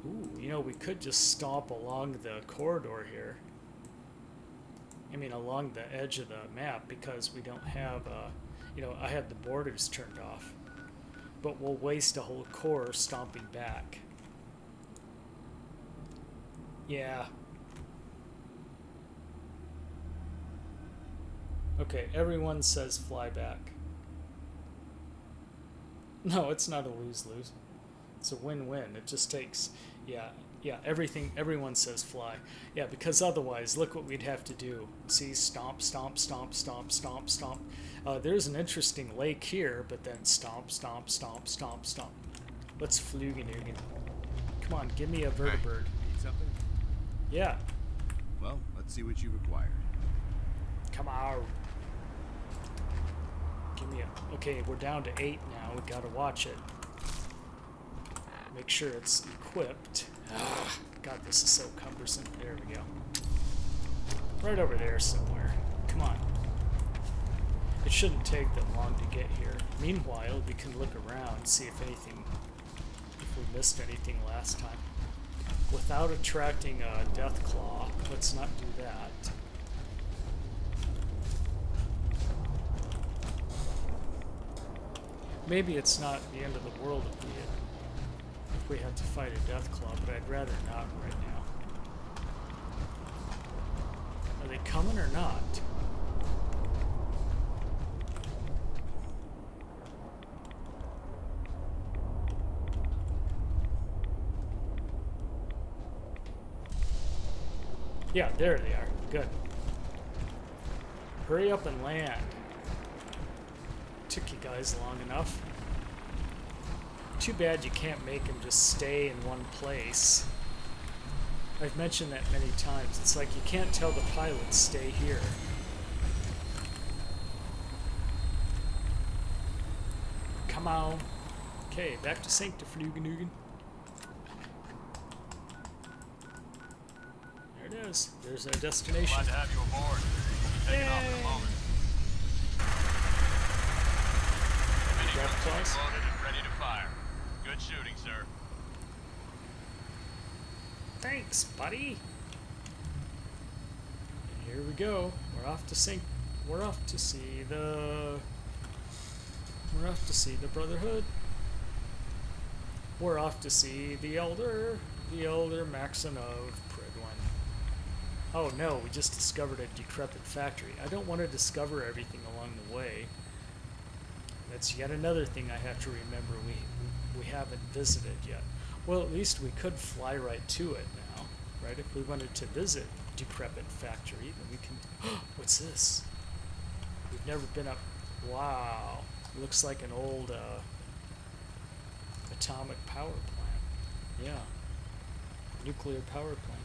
Ooh, we could just stomp along the corridor here. I mean, along the edge of the map, because we don't have, I had the borders turned off. But we'll waste a whole core stomping back. Yeah. Okay, everyone says fly back. No, it's not a lose-lose. It's a win-win. It just takes, yeah, everyone says fly. Yeah, because otherwise, look what we'd have to do. See, stomp, stomp, stomp, stomp, stomp, stomp. There's an interesting lake here, but then stomp, stomp, stomp, stomp, stomp. Let's flugen. Come on, give me a vertibird. Need something? Yeah, Well, let's see what you've acquired. come on. Give me a... Okay, we're down to 8 now. We gotta watch it. Make sure it's equipped. Ah, God, this is so cumbersome. There we go. Right over there somewhere. Come on. It shouldn't take that long to get here. Meanwhile, we can look around, see if anything... if we missed anything last time. Without attracting a death claw, let's not do that. Maybe it's not the end of the world if we had to fight a death claw, but I'd rather not right now. Are they coming or not? Yeah, there they are. Good. Hurry up and land. Took you guys long enough. Too bad you can't make them just stay in one place. I've mentioned that many times. It's like you can't tell the pilots stay here. Come on. Okay, back to Sanctiflugenugen. There it is. There's our destination. Glad to have you aboard. Taking off in a moment. Mini Death guns claws? loaded and ready to fire. Good shooting, sir. Thanks, buddy. And here we go. We're off to see the Brotherhood. We're off to see the Elder Maxon of Pridwin. Oh no, we just discovered a decrepit factory. I don't want to discover everything along the way. That's yet another thing I have to remember we haven't visited yet. Well, at least we could fly right to it now, right? If we wanted to visit decrepit factory, then we can... What's this? We've never been up... Wow. Looks like an old atomic power plant. Yeah. Nuclear power plant.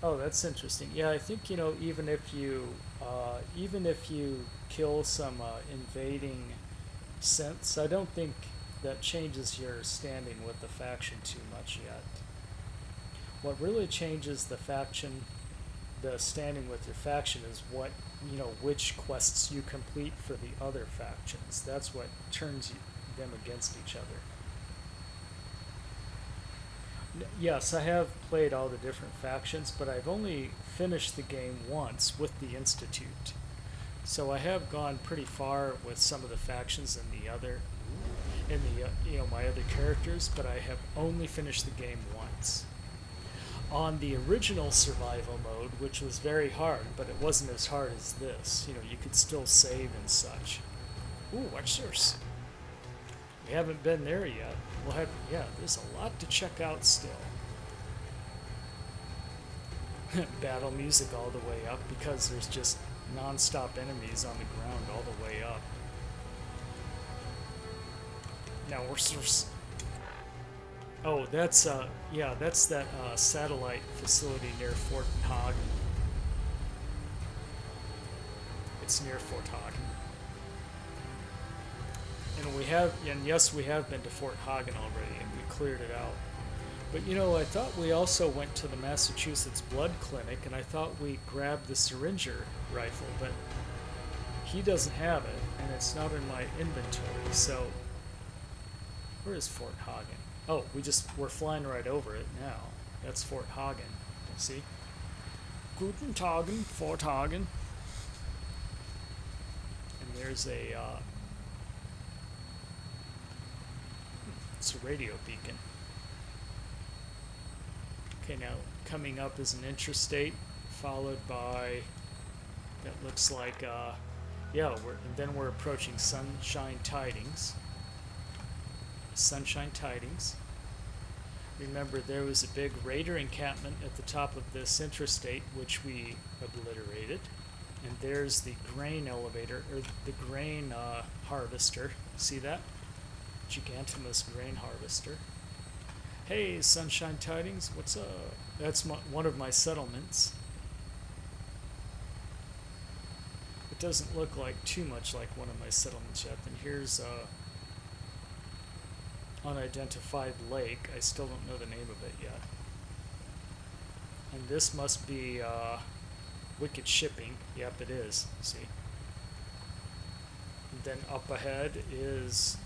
Oh, that's interesting. Yeah, I think, you know, even if you kill some invading synths, I don't think that changes your standing with the faction too much yet. What really changes the standing with your faction is what, you know, which quests you complete for the other factions. That's what turns them against each other. Yes, I have played all the different factions, but I've only finished the game once with the Institute. So I have gone pretty far with some of the factions and my other characters, but I have only finished the game once. On the original survival mode, which was very hard, but it wasn't as hard as this. You know, you could still save and such. Ooh, what's yours? We haven't been there yet. Yeah, there's a lot to check out still. Battle music all the way up because there's just non-stop enemies on the ground all the way up. Now oh, that's that satellite facility near Fort Hagen. It's near Fort Hagen. And yes, we have been to Fort Hagen already, and we cleared it out. But you know, I thought we also went to the Massachusetts Blood Clinic, and I thought we grabbed the Syringer rifle, but he doesn't have it, and it's not in my inventory, so... Where is Fort Hagen? Oh, we're flying right over it now. That's Fort Hagen. See? Guten Tagen, Fort Hagen. And there's a, it's a radio beacon. Okay, now coming up is an interstate, followed by, that looks like, and then we're approaching Sunshine Tidings. Sunshine Tidings. Remember, there was a big raider encampment at the top of this interstate, which we obliterated. And there's the grain elevator, or the grain harvester. See that? Gigantimous grain harvester. Hey, Sunshine Tidings, what's up? That's one of my settlements. It doesn't look like too much like one of my settlements yet. And here's unidentified lake. I still don't know the name of it yet. And this must be Wicked Shipping. Yep, it is. See? And then up ahead is,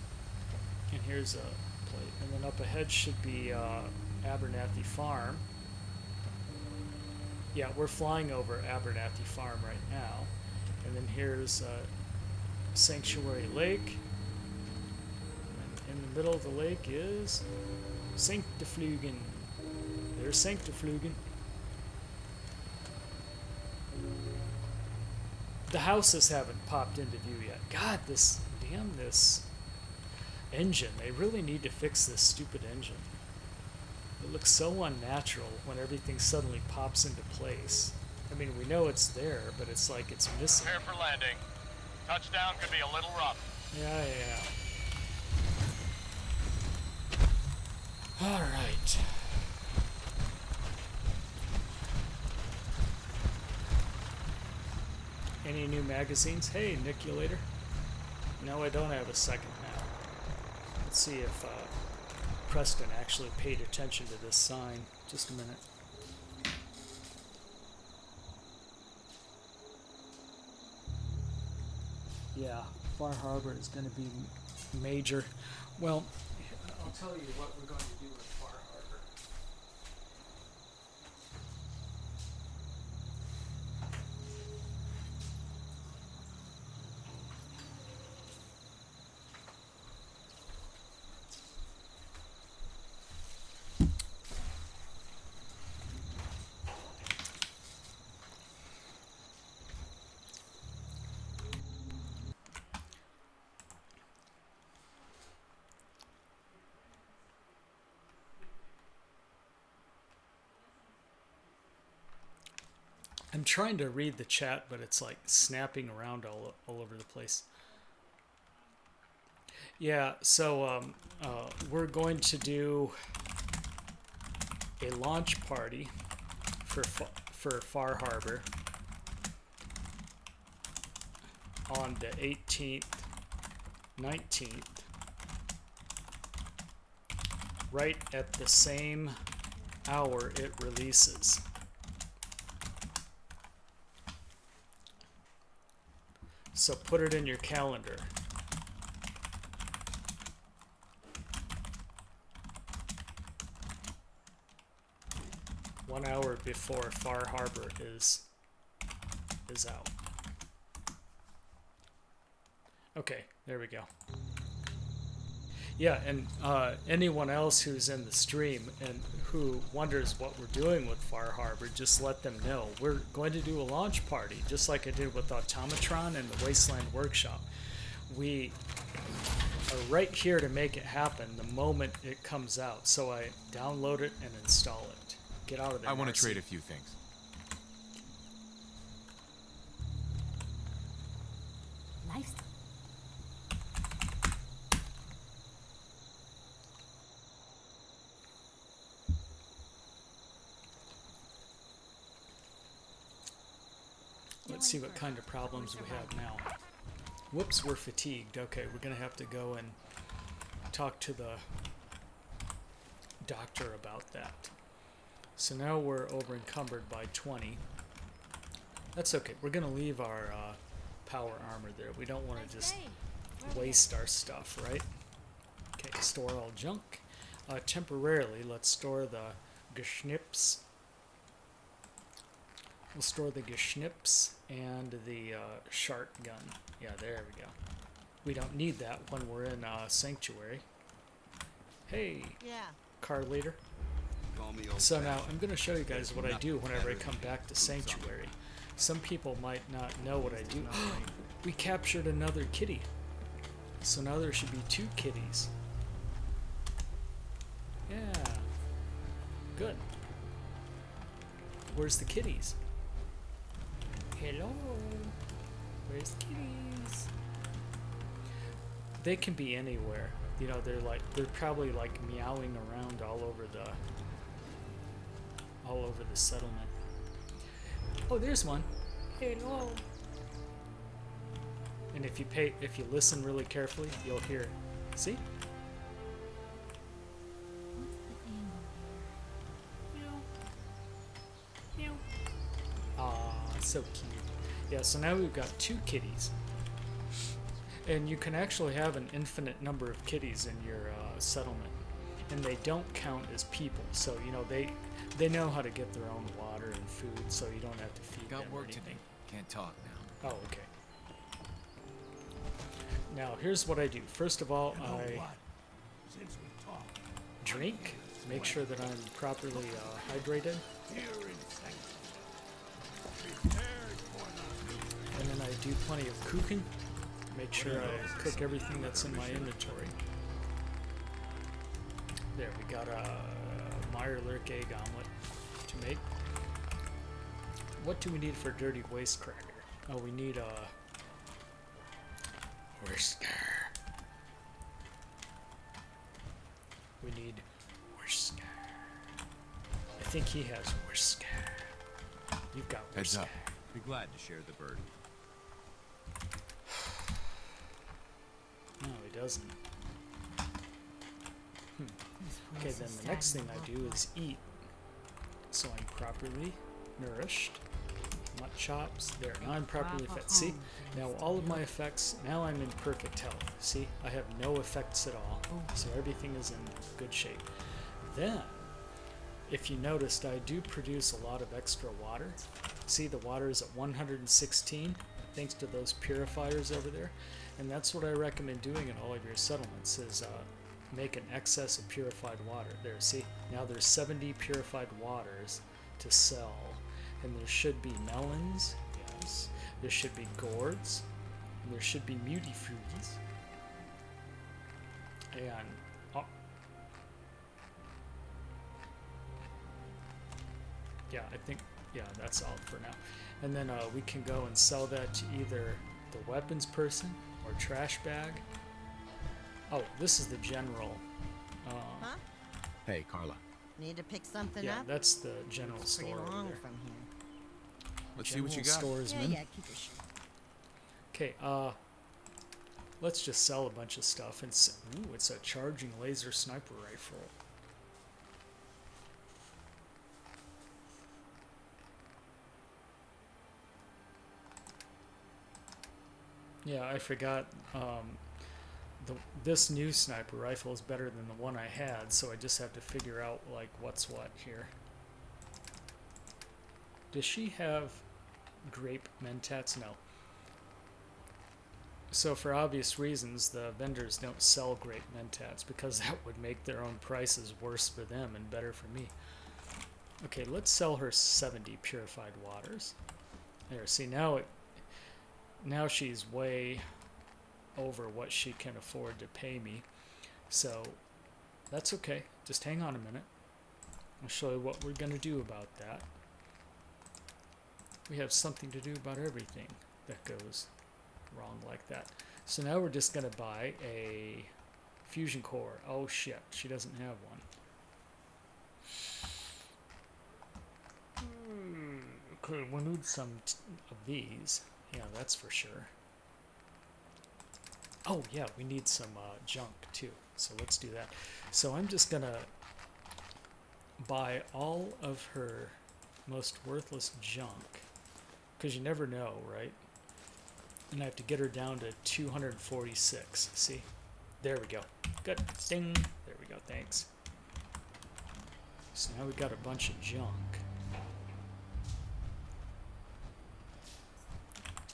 and here's a plate. And then up ahead should be Abernathy Farm. Yeah, we're flying over Abernathy Farm right now. And then here's Sanctuary Lake. And in the middle of the lake is Sanctiflugen. There's Sanctiflugen. The houses haven't popped into view yet. God, this engine. They really need to fix this stupid engine. It looks so unnatural when everything suddenly pops into place. I mean, we know it's there, but it's like it's missing. Prepare for landing. Touchdown could be a little rough. Yeah. All right. Any new magazines? Hey, Niculator. No, I don't have a second now. Let's see if Preston actually paid attention to this sign. Just a minute. Yeah, Far Harbor is going to be major. Well, I'll tell you what we're going to do with Far Harbor. I'm trying to read the chat, but it's like snapping around all over the place. Yeah, so we're going to do a launch party for Far Harbor on the 18th, 19th, right at the same hour it releases. So put it in your calendar. One hour before Far Harbor is out. Okay, there we go. Yeah, and anyone else who's in the stream and who wonders what we're doing with Far Harbor, just let them know. We're going to do a launch party, just like I did with Automatron and the Wasteland Workshop. We are right here to make it happen the moment it comes out. So I download it and install it. Get out of there. I want to Marcy. trade a few things. Nice. Let's see what kind of problems we have now. Whoops, we're fatigued. Okay, we're going to have to go and talk to the doctor about that. So now we're over encumbered by 20. That's okay. We're going to leave our power armor there. We don't want to just waste our stuff, right? Okay, store all junk. Temporarily, let's store the Geschnips. We'll store the Geschnips and the Shark gun. Yeah, there we go. We don't need that when we're in Sanctuary. Hey, car leader. So now I'm going to show you guys what I do whenever I come back to Sanctuary. Some people might not know what I do. We captured another kitty. So now there should be 2 kitties. Yeah. Good. Where's the kitties? Hello. Where's kitties? They can be anywhere. You know, they're probably like meowing around all over the settlement. Oh, there's one. Hello. And if you listen really carefully, you'll hear it. See? So cute. Yeah, so now we've got 2 kitties. And you can actually have an infinite number of kitties in your settlement. And they don't count as people. So, you know, they know how to get their own water and food, so you don't have to feed them. Got work or to do. anything. Can't talk now. Oh, okay. Now, here's what I do. First of all, I drink, make sure that I'm properly hydrated. And then I do plenty of cooking. Make sure I cook everything that's in my inventory. There, we got a Meyer Lurk egg omelet to make. What do we need for dirty waste cracker? Oh, we need a whisker. We need whisker. I think he has whisker. You've got whisker. Heads up. Be glad to share the burden. No, he doesn't. Okay, then the next thing I do is eat. So I'm properly nourished. Not chops. There, now I'm properly fed. See? Now all of my effects, now I'm in perfect health. See? I have no effects at all. So everything is in good shape. Then, if you noticed, I do produce a lot of extra water. See, the water is at 116, thanks to those purifiers over there. And that's what I recommend doing in all of your settlements, is make an excess of purified water. There, see? Now there's 70 purified waters to sell. And there should be melons, yes. There should be gourds. And there should be mutifruits. And, yeah, I think, yeah, that's all for now. And then we can go and sell that to either the weapons person or trash bag. Oh, this is the general. Huh? Hey, Carla. Need to pick something Yeah, up? that's the general It's pretty store over long there. from here. Let's see what you got. Storesman. Yeah, keep your shit. Okay, let's just sell a bunch of stuff. And ooh, it's a charging laser sniper rifle. Yeah, I forgot. This new sniper rifle is better than the one I had, so I just have to figure out like what's what here. Does she have grape mentats? No. So for obvious reasons, the vendors don't sell grape mentats because that would make their own prices worse for them and better for me. Okay, let's sell her 70 purified waters. There, see now she's way over what she can afford to pay me. So that's okay. Just hang on a minute. I'll show you what we're going to do about that. We have something to do about everything that goes wrong like that. So now we're just going to buy a fusion core. Oh shit, she doesn't have one. Okay, we need some of these. Yeah, that's for sure. Oh yeah, we need some junk too. So let's do that. So I'm just gonna buy all of her most worthless junk, because you never know, right? And I have to get her down to 246. See? There we go. Good. Ding. There we go. Thanks. So now we've got a bunch of junk.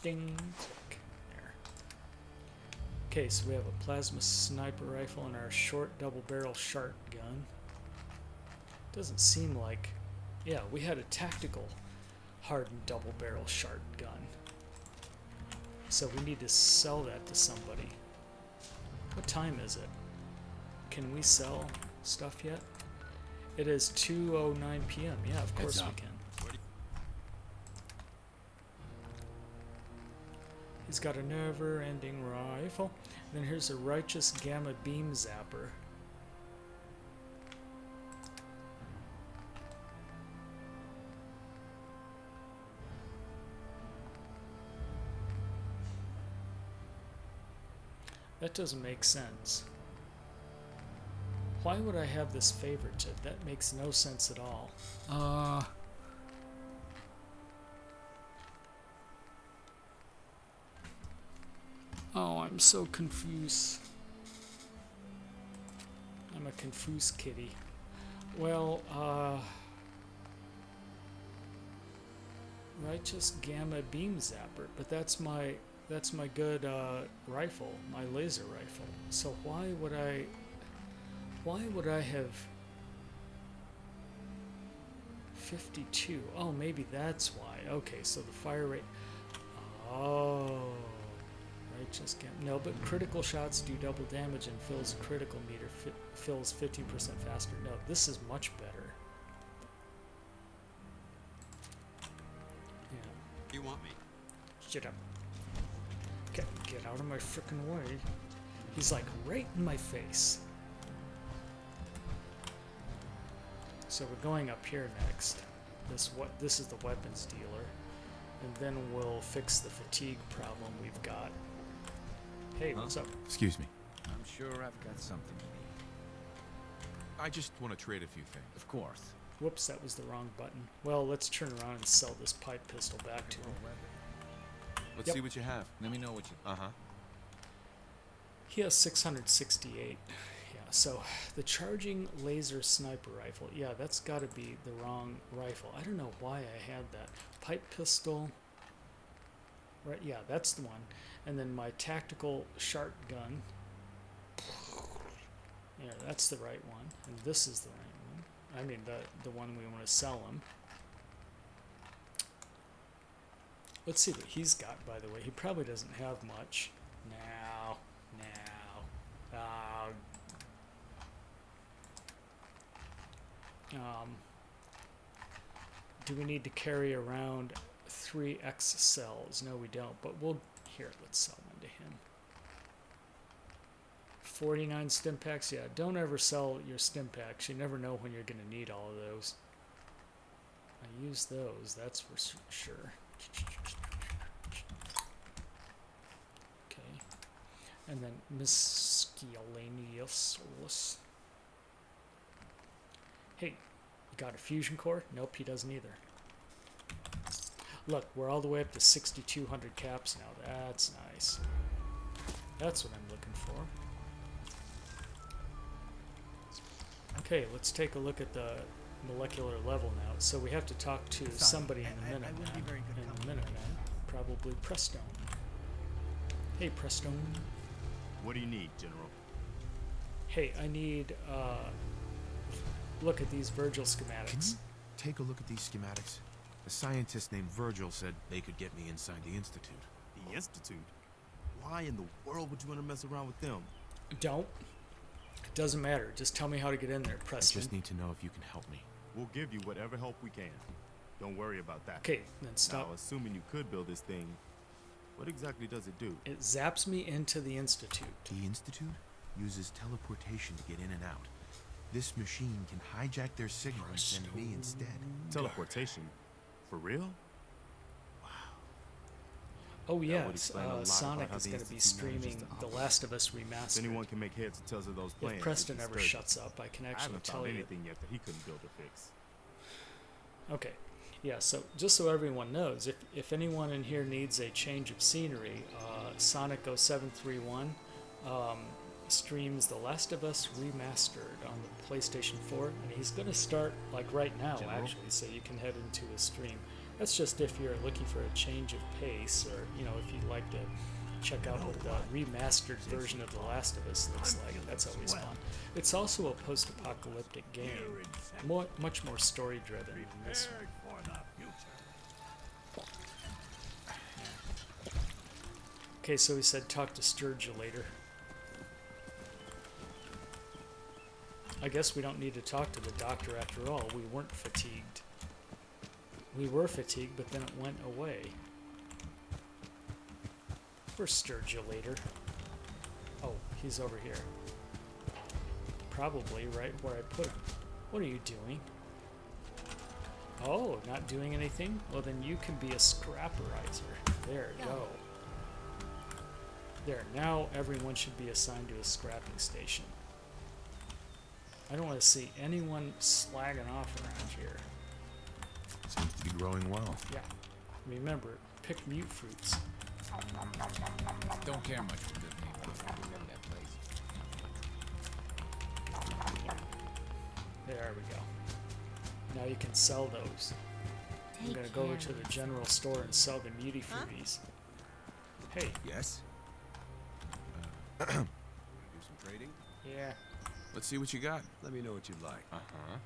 Ding. Click. There. Okay, so we have a plasma sniper rifle and our short double barrel Xurt gun. Doesn't seem like... Yeah, we had a tactical hardened double barrel Xurt gun. So we need to sell that to somebody. What time is it? Can we sell stuff yet? It is 2:09 p.m. Yeah, of course we can. He's got a never-ending rifle. Then here's a righteous gamma beam zapper. That doesn't make sense. Why would I have this favorited? That makes no sense at all. Oh, I'm so confused. I'm a confused kitty. Well, righteous gamma beam zapper, but that's my good rifle, my laser rifle. So why would I have 52? Oh, maybe that's why. Okay, so the fire rate. Oh, righteous gamma. No, but critical shots do double damage and fills critical meter fills 15% faster. No, this is much better. Yeah. You want me? Shut up. Get out of my frickin' way. He's like right in my face. So we're going up here next. This is the weapons dealer. And then we'll fix the fatigue problem we've got. Hey, what's up? Excuse me. I'm sure I've got something you need. I just want to trade a few things. Of course. Whoops, that was the wrong button. Well, let's turn around and sell this pipe pistol back to him. Let's see what you have. Let me know what you... Uh-huh. He has 668. Yeah, so the charging laser sniper rifle. Yeah, that's got to be the wrong rifle. I don't know why I had that. Pipe pistol. Right, yeah, that's the one. And then my tactical sharp gun. Yeah, that's the right one. And this is the right one. I mean, the one we want to sell him. Let's see what he's got, by the way. He probably doesn't have much. Now. Do we need to carry around 3X cells? No, we don't. But let's sell one to him. 49 stim packs. Yeah, don't ever sell your stim packs. You never know when you're going to need all of those. I use those, that's for sure. Okay. And then miscellaneous. Hey, you got a fusion core? Nope, he doesn't either. Look, we're all the way up to 6,200 caps now. That's nice. That's what I'm looking for. Okay, let's take a look at the molecular level now. So we have to talk to somebody in a minute. Probably Prestone. Hey, Prestone. What do you need, General? Hey, I need look at these Virgil schematics. Can you take a look at these schematics? A scientist named Virgil said they could get me inside the Institute. The Institute? Why in the world would you want to mess around with them? Don't. It doesn't matter. Just tell me how to get in there, Preston. I just need to know if you can help me. We'll give you whatever help we can. Don't worry about that. Okay, then stop. Now, assuming you could build this thing, what exactly does it do? It zaps me into the Institute. The Institute uses teleportation to get in and out. This machine can hijack their signal and send me instead. Teleportation? For real? Oh yes, Sonic is going to be streaming The Last of Us Remastered. If anyone can make heads or tails of those plans, if Preston ever shuts up, I can I actually haven't tell found you. anything yet that he couldn't build or fix. Okay, yeah. So just so everyone knows, if anyone in here needs a change of scenery, Sonic 0731 streams The Last of Us Remastered on the PlayStation 4, and he's going to start like right now, actually. So you can head into his stream. That's just if you're looking for a change of pace, or if you'd like to check out what the remastered version of The Last of Us looks like. That's always fun. It's also a post-apocalyptic game, much more story-driven than this one. Okay, so he said talk to Sturgill later. I guess we don't need to talk to the doctor after all. We weren't fatigued. We were fatigued, but then it went away. Where's Sturgulator? Oh, he's over here. Probably right where I put him. What are you doing? Oh, not doing anything? Well, then you can be a scrapperizer. There you go. There, now everyone should be assigned to a scrapping station. I don't want to see anyone slagging off around here. Seems to be growing well. Yeah. Remember, pick mute fruits. Don't care much for good people. Remember that place. There we go. Now you can sell those. I'm gonna go over to the general store and sell the muty fruities. Hey. Yes? Do some trading? Yeah. Let's see what you got. Let me know what you'd like. Uh-huh.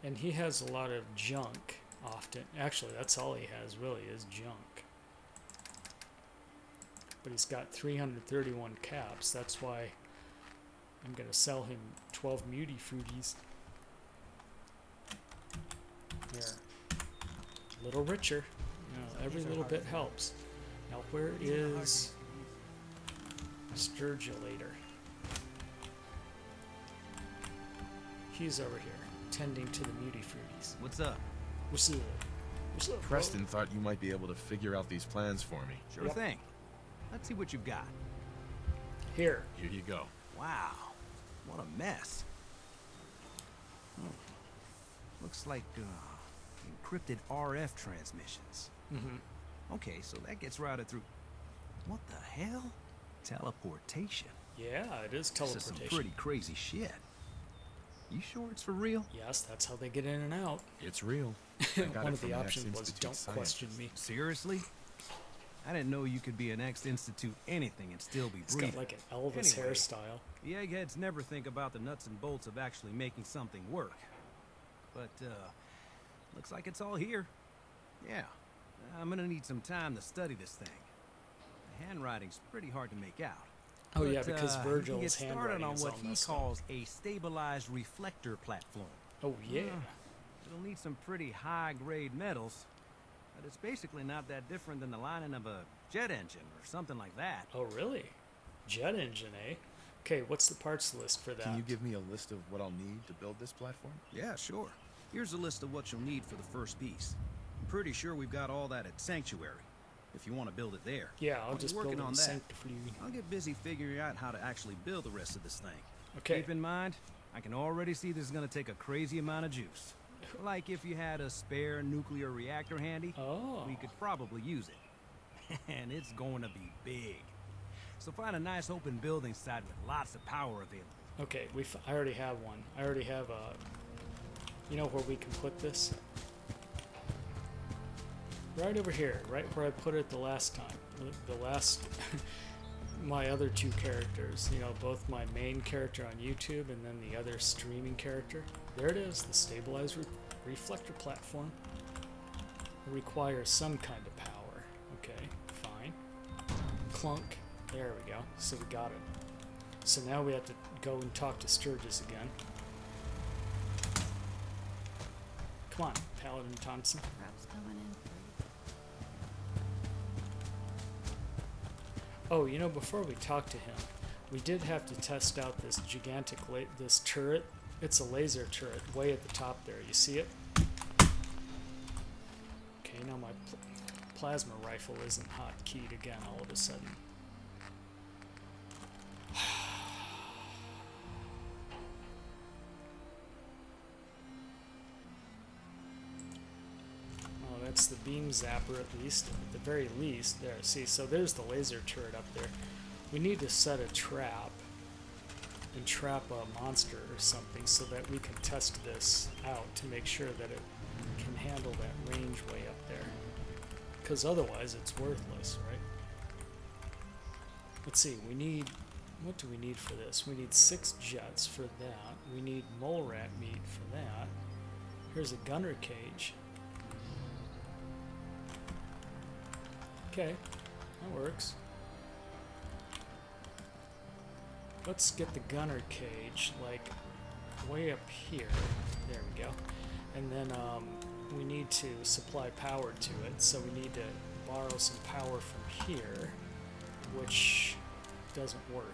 And he has a lot of junk often. Actually, that's all he has really is junk. But he's got 331 caps. That's why I'm going to sell him 12 muty fruities. There. A little richer. You know, every little bit helps. Now, where is Sturgulator? He's over here, tending to the muty fruities. What's up? What's up? What's up, Preston bro? thought you might be able to figure out these plans for me. Sure thing. Let's see what you've got. Here. Here you go. Wow. What a mess. Looks like encrypted RF transmissions. Mm-hmm. Okay, so that gets routed through... What the hell? Teleportation. Yeah, it is teleportation. This is some pretty crazy shit. You sure it's for real? Yes, that's how they get in and out. It's real. One of the options was don't question me. Seriously? I didn't know you could be an ex-institute anything and still be He's breathing. got like an Elvis Anyway, hairstyle. The eggheads never think about the nuts and bolts of actually making something work. But, looks like it's all here. Yeah. I'm gonna need some time to study this thing. The handwriting's pretty hard to make out. Oh yeah, because you Virgil's can get started handwriting on is what all he messed calls a stabilized reflector platform. Oh yeah. It'll need some pretty high-grade metals, but it's basically not that different than the lining of a jet engine or something like that. Oh really? Jet engine, eh? Okay, what's the parts list for that? Can you give me a list of what I'll need to build this platform? Yeah, sure. Here's a list of what you'll need for the first piece. I'm pretty sure we've got all that at Sanctuary, if you want to build it there. Yeah, I'll While just you're build working it on in that. Sanctuary. I'll get busy figuring out how to actually build the rest of this thing. Okay. Keep in mind, I can already see this is going to take a crazy amount of juice. Like if you had a spare nuclear reactor handy, we could probably use it. And it's going to be big. So find a nice open building site with lots of power available. Okay, I already have one. I already have a... You know where we can put this? Right over here, right where I put it the last time. The last... my other two characters, you know, both my main character on YouTube and then the other streaming character. There it is, the stabilized reflector platform. It requires some kind of power. Okay, fine. Clunk. There we go. So we got it. So now we have to go and talk to Sturgis again. Come on, Paladin Thompson. Oh, you know, before we talk to him, we did have to test out this gigantic this turret. It's a laser turret way at the top there. You see it? Okay, now my plasma rifle isn't hotkeyed again all of a sudden. Oh, that's the beam zapper at least. At the very least. There, see, so there's the laser turret up there. We need to set a trap and trap a monster or something so that we can test this out to make sure that it can handle that range way up there. Because otherwise it's worthless, right? Let's see, we need... What do we need for this? We need 6 jets for that. We need mole rat meat for that. Here's a gunner cage. Okay, that works. Let's get the gunner cage, like, way up here. There we go. And then we need to supply power to it, so we need to borrow some power from here. which doesn't work.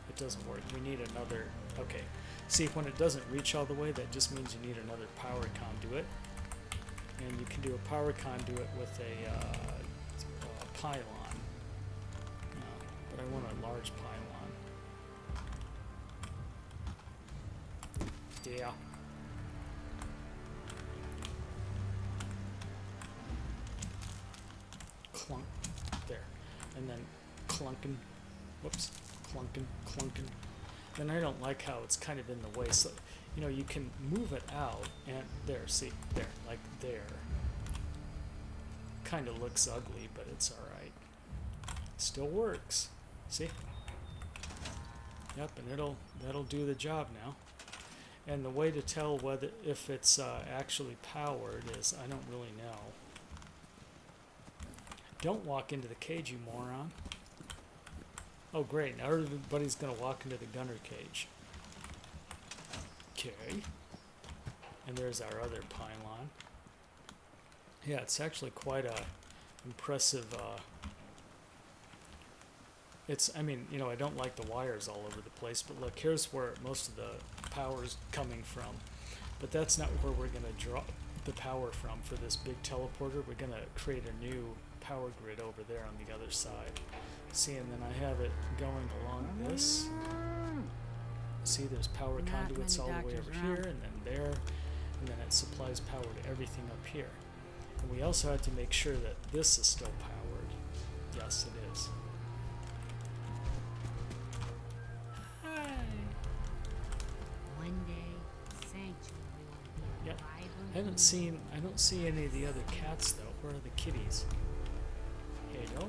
It doesn't work. We need another. Okay. See, when it doesn't reach all the way, that just means you need another power conduit. And you can do a power conduit with a pylon. But I want a large pylon. Yeah. Clunk. There. And then clunking. Whoops. Clunking, clunking. Then I don't like how it's kind of in the way. So, you know, you can move it out and there, see, there, like there. Kind of looks ugly, but it's alright. Still works. See? Yep, and that'll do the job now. And the way to tell whether if it's actually powered is I don't really know. Don't walk into the cage, you moron. Oh great, now everybody's gonna walk into the gunner cage. Okay. And there's our other pylon. Yeah, it's actually quite a impressive I mean, you know, I don't like the wires all over the place, but look, here's where most of the power's coming from. But that's not where we're gonna draw the power from for this big teleporter. We're gonna create a new power grid over there on the other side. See, and then I have it going along this. See, there's power conduits all the way over here, and then there, and then it supplies power to everything up here. And we also have to make sure that this is still powered. Yes, it is. Hi. One day, sanctuary will be Yep. rival. I don't see any of the other cats though. Where are the kitties? Hello.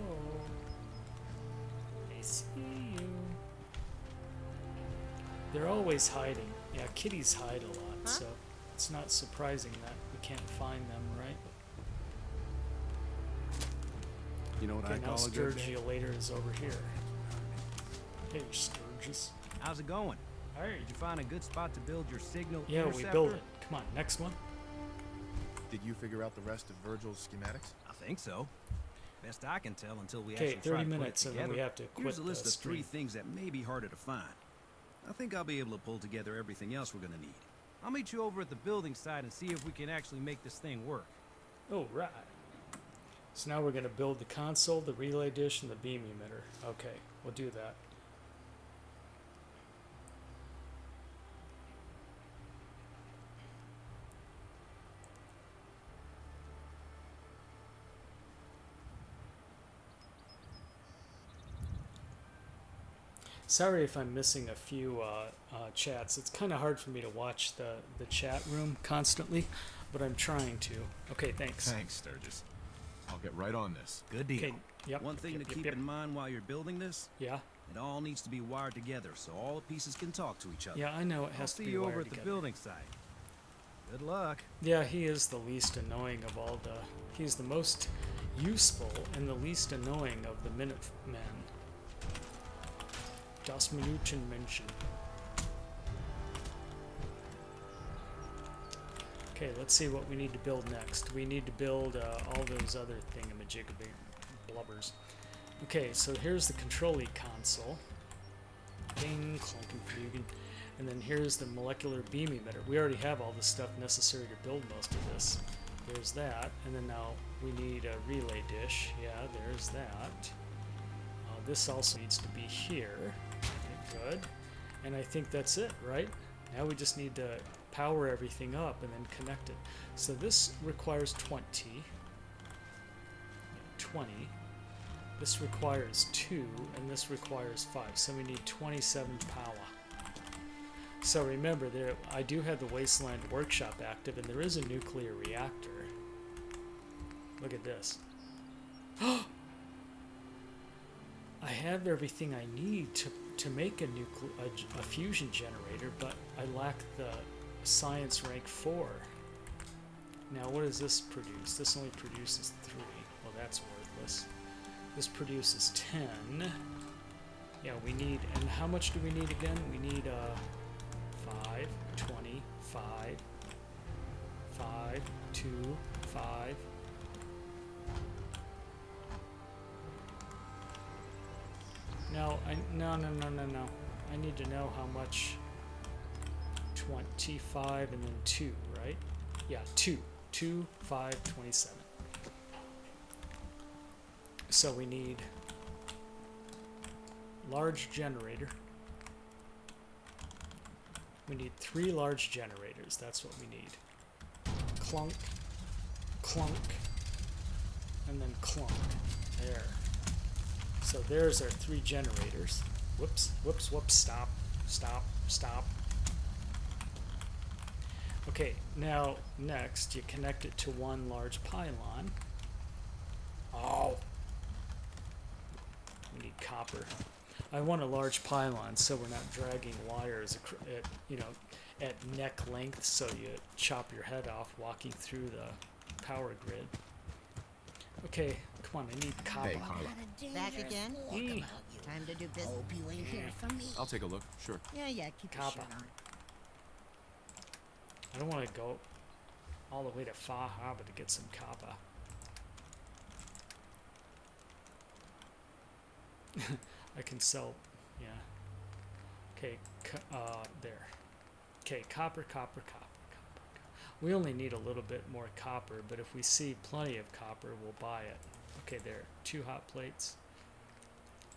I see you. They're always hiding. Yeah, kitties hide a lot, so it's not surprising that we can't find them, right? You know what Okay, I now call a good day? Sturgiolator is over here. Hey, Sturgis. How's it going? Hey. Did you find a good spot to build your signal Yeah, interceptor? we built it. Come on, next one. Did you figure out the rest of Virgil's schematics? I think so. Best I can tell until we Okay, actually try 30 to put it minutes and then together. we have to quit Here's a list the of 3 stream. things that may be harder to find. I think I'll be able to pull together everything else we're gonna need. I'll meet you over at the building site and see if we can actually make this thing work. Oh, right. So now we're going to build the console, the relay dish, and the beam emitter. Okay, we'll do that. Sorry if I'm missing a few chats. It's kind of hard for me to watch the chat room constantly, but I'm trying to. Okay, thanks. Thanks, Sturgis. I'll get right on this. Good deal. Okay, yep. One thing Yep, to yep, keep yep. in mind while you're building this, Yeah, it all needs to be wired together so all the pieces can talk to each other. yeah, I know it I'll has to see be you wired over at the together. building site. Good luck. Yeah, he is the least annoying of all the... He's the most useful and the least annoying of the Minutemen. Das Minutenmenschen. Okay, let's see what we need to build next. We need to build all those other thingamajigabig blubbers. Okay, so here's the control-y console. Ding, clunkin' flugen. And then here's the molecular beam emitter. We already have all the stuff necessary to build most of this. There's that. And then now we need a relay dish. Yeah, there's that. This also needs to be here. Okay, good. And I think that's it, right? Now we just need to power everything up and then connect it. So this requires 20. 20. This requires 2, and this requires 5. So we need 27 power. So remember, I do have the Wasteland Workshop active, and there is a nuclear reactor. Look at this. I have everything I need to make a fusion generator, but I lack the science rank 4. Now what does this produce? This only produces 3. Well, that's worthless. This produces 10. Yeah, we need, and how much do we need again? We need 5, 20, 5, 5, 2, 5. No, no. I need to know how much. 25 and then 2, right? Yeah, 2. 2, 5, 27. So we need large generator. We need 3 large generators. That's what we need. Clunk, clunk, and then clunk. There. So there's our 3 generators. Whoops, whoops, whoops. Stop, stop, stop. Okay, now next you connect it to one large pylon. Oh, we need copper. I want a large pylon so we're not dragging wires at, you know, at neck length, so you chop your head off walking through the power grid. Okay, come on, I need copper. Hey, Carla. Back again? Time to do business. Hope you ain't here for me. I'll take a look, sure. Yeah, keep your Copper. shirt on. I don't want to go all the way to Far Harbor to get some copper. I can sell, yeah. Okay, there. Okay, copper. We only need a little bit more copper, but if we see plenty of copper, we'll buy it. Okay, there, 2 hot plates.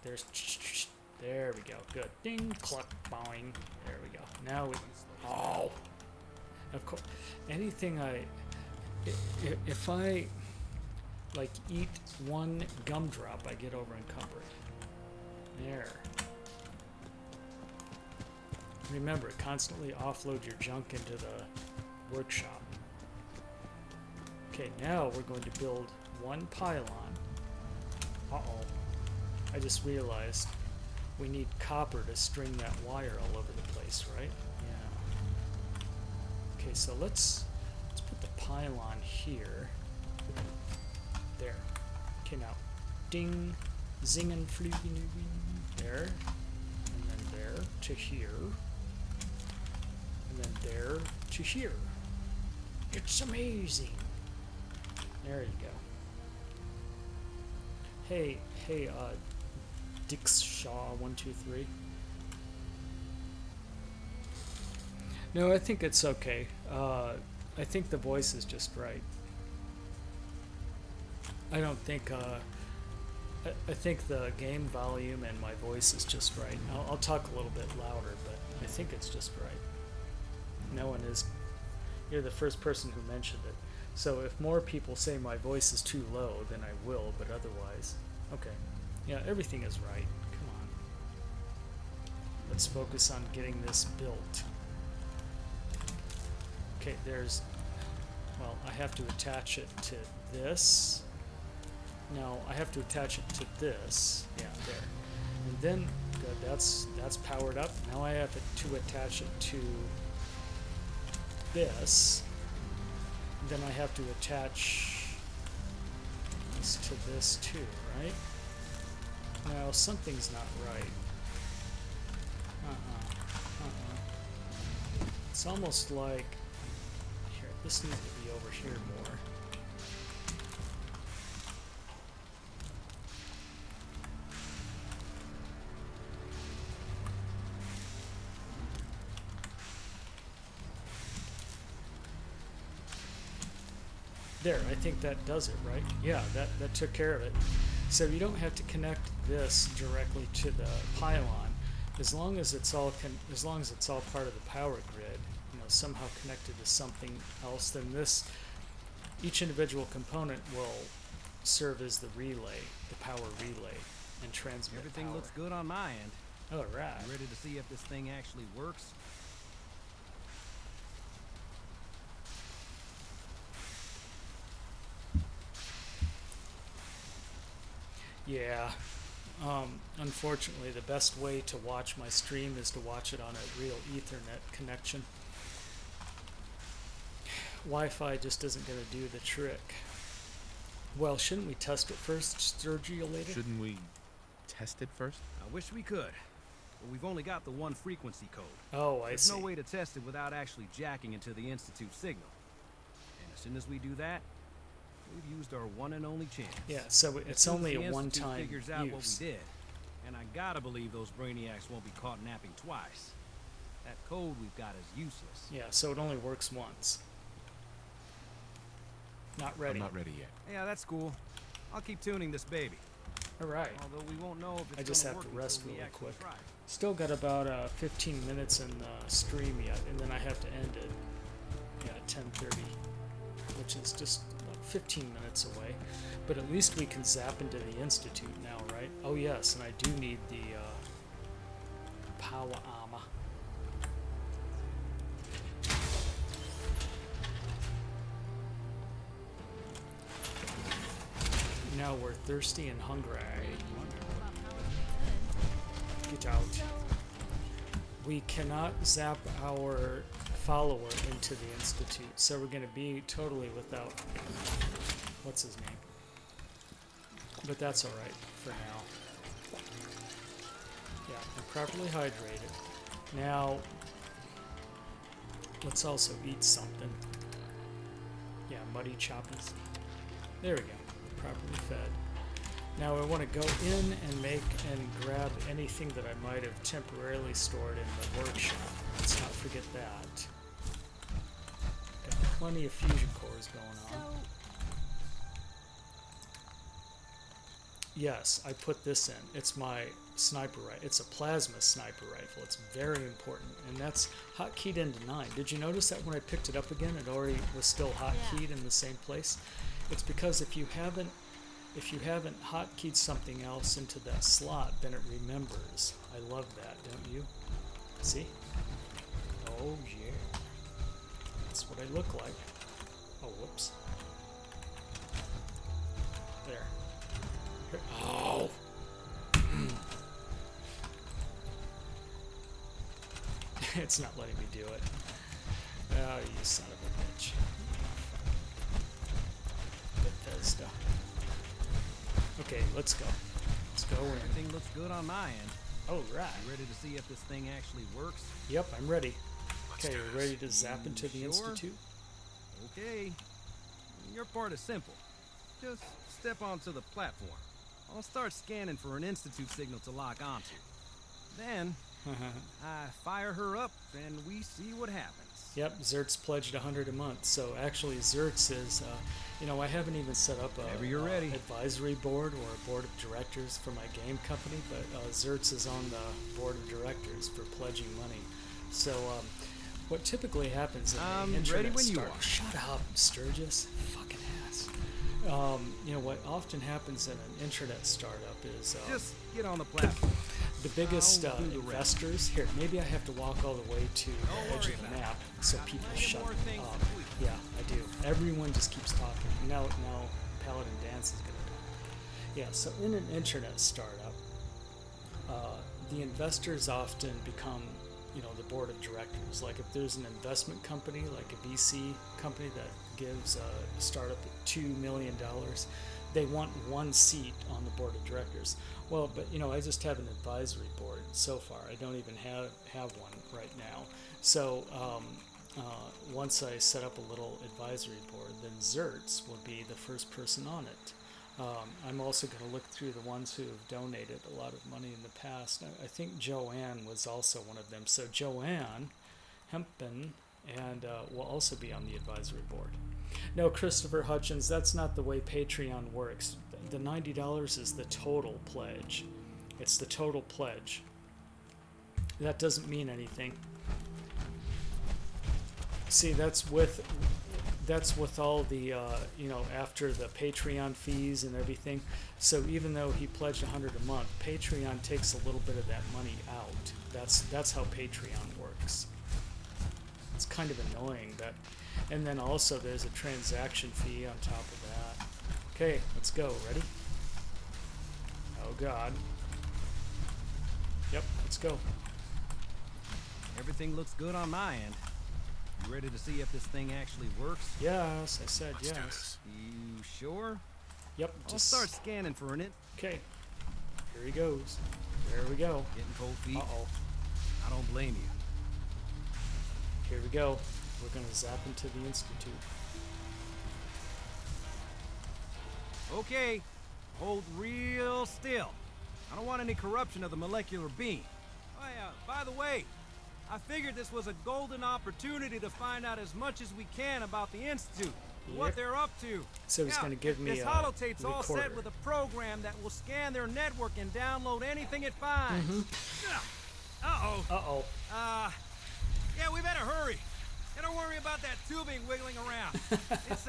There we go, good. Ding, cluck, boing. There we go. Now we, oh. Of course, anything if I like eat one gumdrop, I get over encumbered. There. Remember, constantly offload your junk into the workshop. Okay, now we're going to build one pylon. Uh-oh. I just realized we need copper to string that wire all over the place, right? Okay, so let's put the pylon here. There. Okay, now ding, zingen, fliegen, there, and then there to here, and then there to here. It's amazing. There you go. Hey, Dix Shaw 123. No, I think it's okay. I think the voice is just right. I don't think, I think the game volume and my voice is just right. I'll talk a little bit louder, but I think it's just right. No one is, you're the first person who mentioned it. So if more people say my voice is too low, then I will, but otherwise, okay. Yeah, everything is right. Come on. Let's focus on getting this built. Okay, there's, well, I have to attach it to this. No, I have to attach it to this. Yeah, there. And then, good, that's powered up. Now I have to attach it to this. And then I have to attach this to this too, right? Now, something's not right. It's almost like, here, this needs to be over here more. There, I think that does it, right? Yeah, that took care of it. So you don't have to connect this directly to the pylon, as long as it's all part of the power grid, you know, somehow connected to something else. Then each individual component will serve as the relay, the power relay, and transmit Everything power. looks good on my end. All right. You ready to see if this thing actually works? Yeah. Unfortunately, the best way to watch my stream is to watch it on a real Ethernet connection. Wi-Fi just isn't going to do the trick. Well, shouldn't we test it first, Virgil, later? Shouldn't we test it first? I wish we could, but we've only got the one frequency code. Oh, I see. There's no way to test it without actually jacking into the Institute signal. And as soon as we do that, we've used our one and only chance. Yeah, so it's only a one-time figures out what use. we did, And I gotta believe those brainiacs won't be caught napping twice. That code we've got is useless. Yeah, so it only works once. Not ready. I'm not ready yet. Yeah, that's cool. I'll keep tuning this baby. Alright. Although we won't know if it's I just gonna have to work rest until we really actually quick. try. Still got about 15 minutes in the stream yet, and then I have to end it at 10:30, which is just about 15 minutes away. But at least we can zap into the Institute now, right? Oh yes, and I do need the power armor. Now we're thirsty and hungry. Get out. We cannot zap our follower into the Institute, so we're going to be totally without... What's his name? But that's alright for now. Yeah, and properly hydrated. Now, let's also eat something. Yeah, muddy choppers. There we go. Properly fed. Now I want to go in and make and grab anything that I might have temporarily stored in the workshop. Let's not forget that. Got plenty of fusion cores going on. Yes, I put this in. It's my sniper rifle. It's a plasma sniper rifle. It's very important, and that's hotkeyed into 9. Did you notice that when I picked it up again, it already was still hotkeyed in the same place? It's because if you haven't hotkeyed something else into that slot, then it remembers. I love that, don't you? See? Oh yeah. That's what I look like. Oh, whoops. There. Here. Oh! It's not letting me do it. Oh, you son of a bitch. Bethesda. Okay, let's go. Let's go in. Everything looks good on my end. Oh, right. You ready to see if this thing actually works? Yep, I'm ready. Okay, you ready to zap into the Institute? Okay. Your part is simple. Just step onto the platform. I'll start scanning for an Institute signal to lock onto. Then, I fire her up and we see what happens. Yep, Xurts pledged 100 a month. So actually, Xurts is, I haven't even set up a advisory board or a board of directors for my game company, but Xurts is on the board of directors for pledging money. So what typically happens in the internet ready when you are. Shut up, Sturgis. Fucking ass. What often happens in an internet startup is just get on the platform. The biggest investors here. Maybe I have to walk all the way to the edge of the map so people shut up. Yeah, I do. Everyone just keeps talking. Now, Paladin Dance is going to talk. Yeah. So in an internet startup, the investors often become, the board of directors. Like if there's an investment company, like a VC company that gives a startup $2 million, they want one seat on the board of directors. Well, but I just have an advisory board so far. I don't even have one right now. So once I set up a little advisory board, then Xurts will be the first person on it. I'm also going to look through the ones who have donated a lot of money in the past. I think Joanne was also one of them. So Joanne Hempen and will also be on the advisory board. No, Christopher Hutchins, that's not the way Patreon works. The $90 is the total pledge. It's the total pledge. That doesn't mean anything. See, that's with all the after the Patreon fees and everything. So even though he pledged 100 a month, Patreon takes a little bit of that money out. That's how Patreon works. It's kind of annoying that. And then also there's a transaction fee on top of that. Okay, let's go. Ready? Oh God. Yep, let's go. Everything looks good on my end. You ready to see if this thing actually works? Yes, I said yes. You sure? Yep. I'll start scanning for an Okay. Here he goes. There we go. Getting cold feet? Uh-oh. I don't blame you. Here we go. We're going to zap into the Institute. Okay. Hold real still. I don't want any corruption of the molecular beam. Oh yeah, by the way, I figured this was a golden opportunity to find out as much as we can about the Institute, what they're up to. So he's going to give me this a holotape's recorder. all set with a program that will scan their network and download anything it finds. Uh-oh. Yeah, we better hurry. And don't worry about that tubing wiggling around. It's,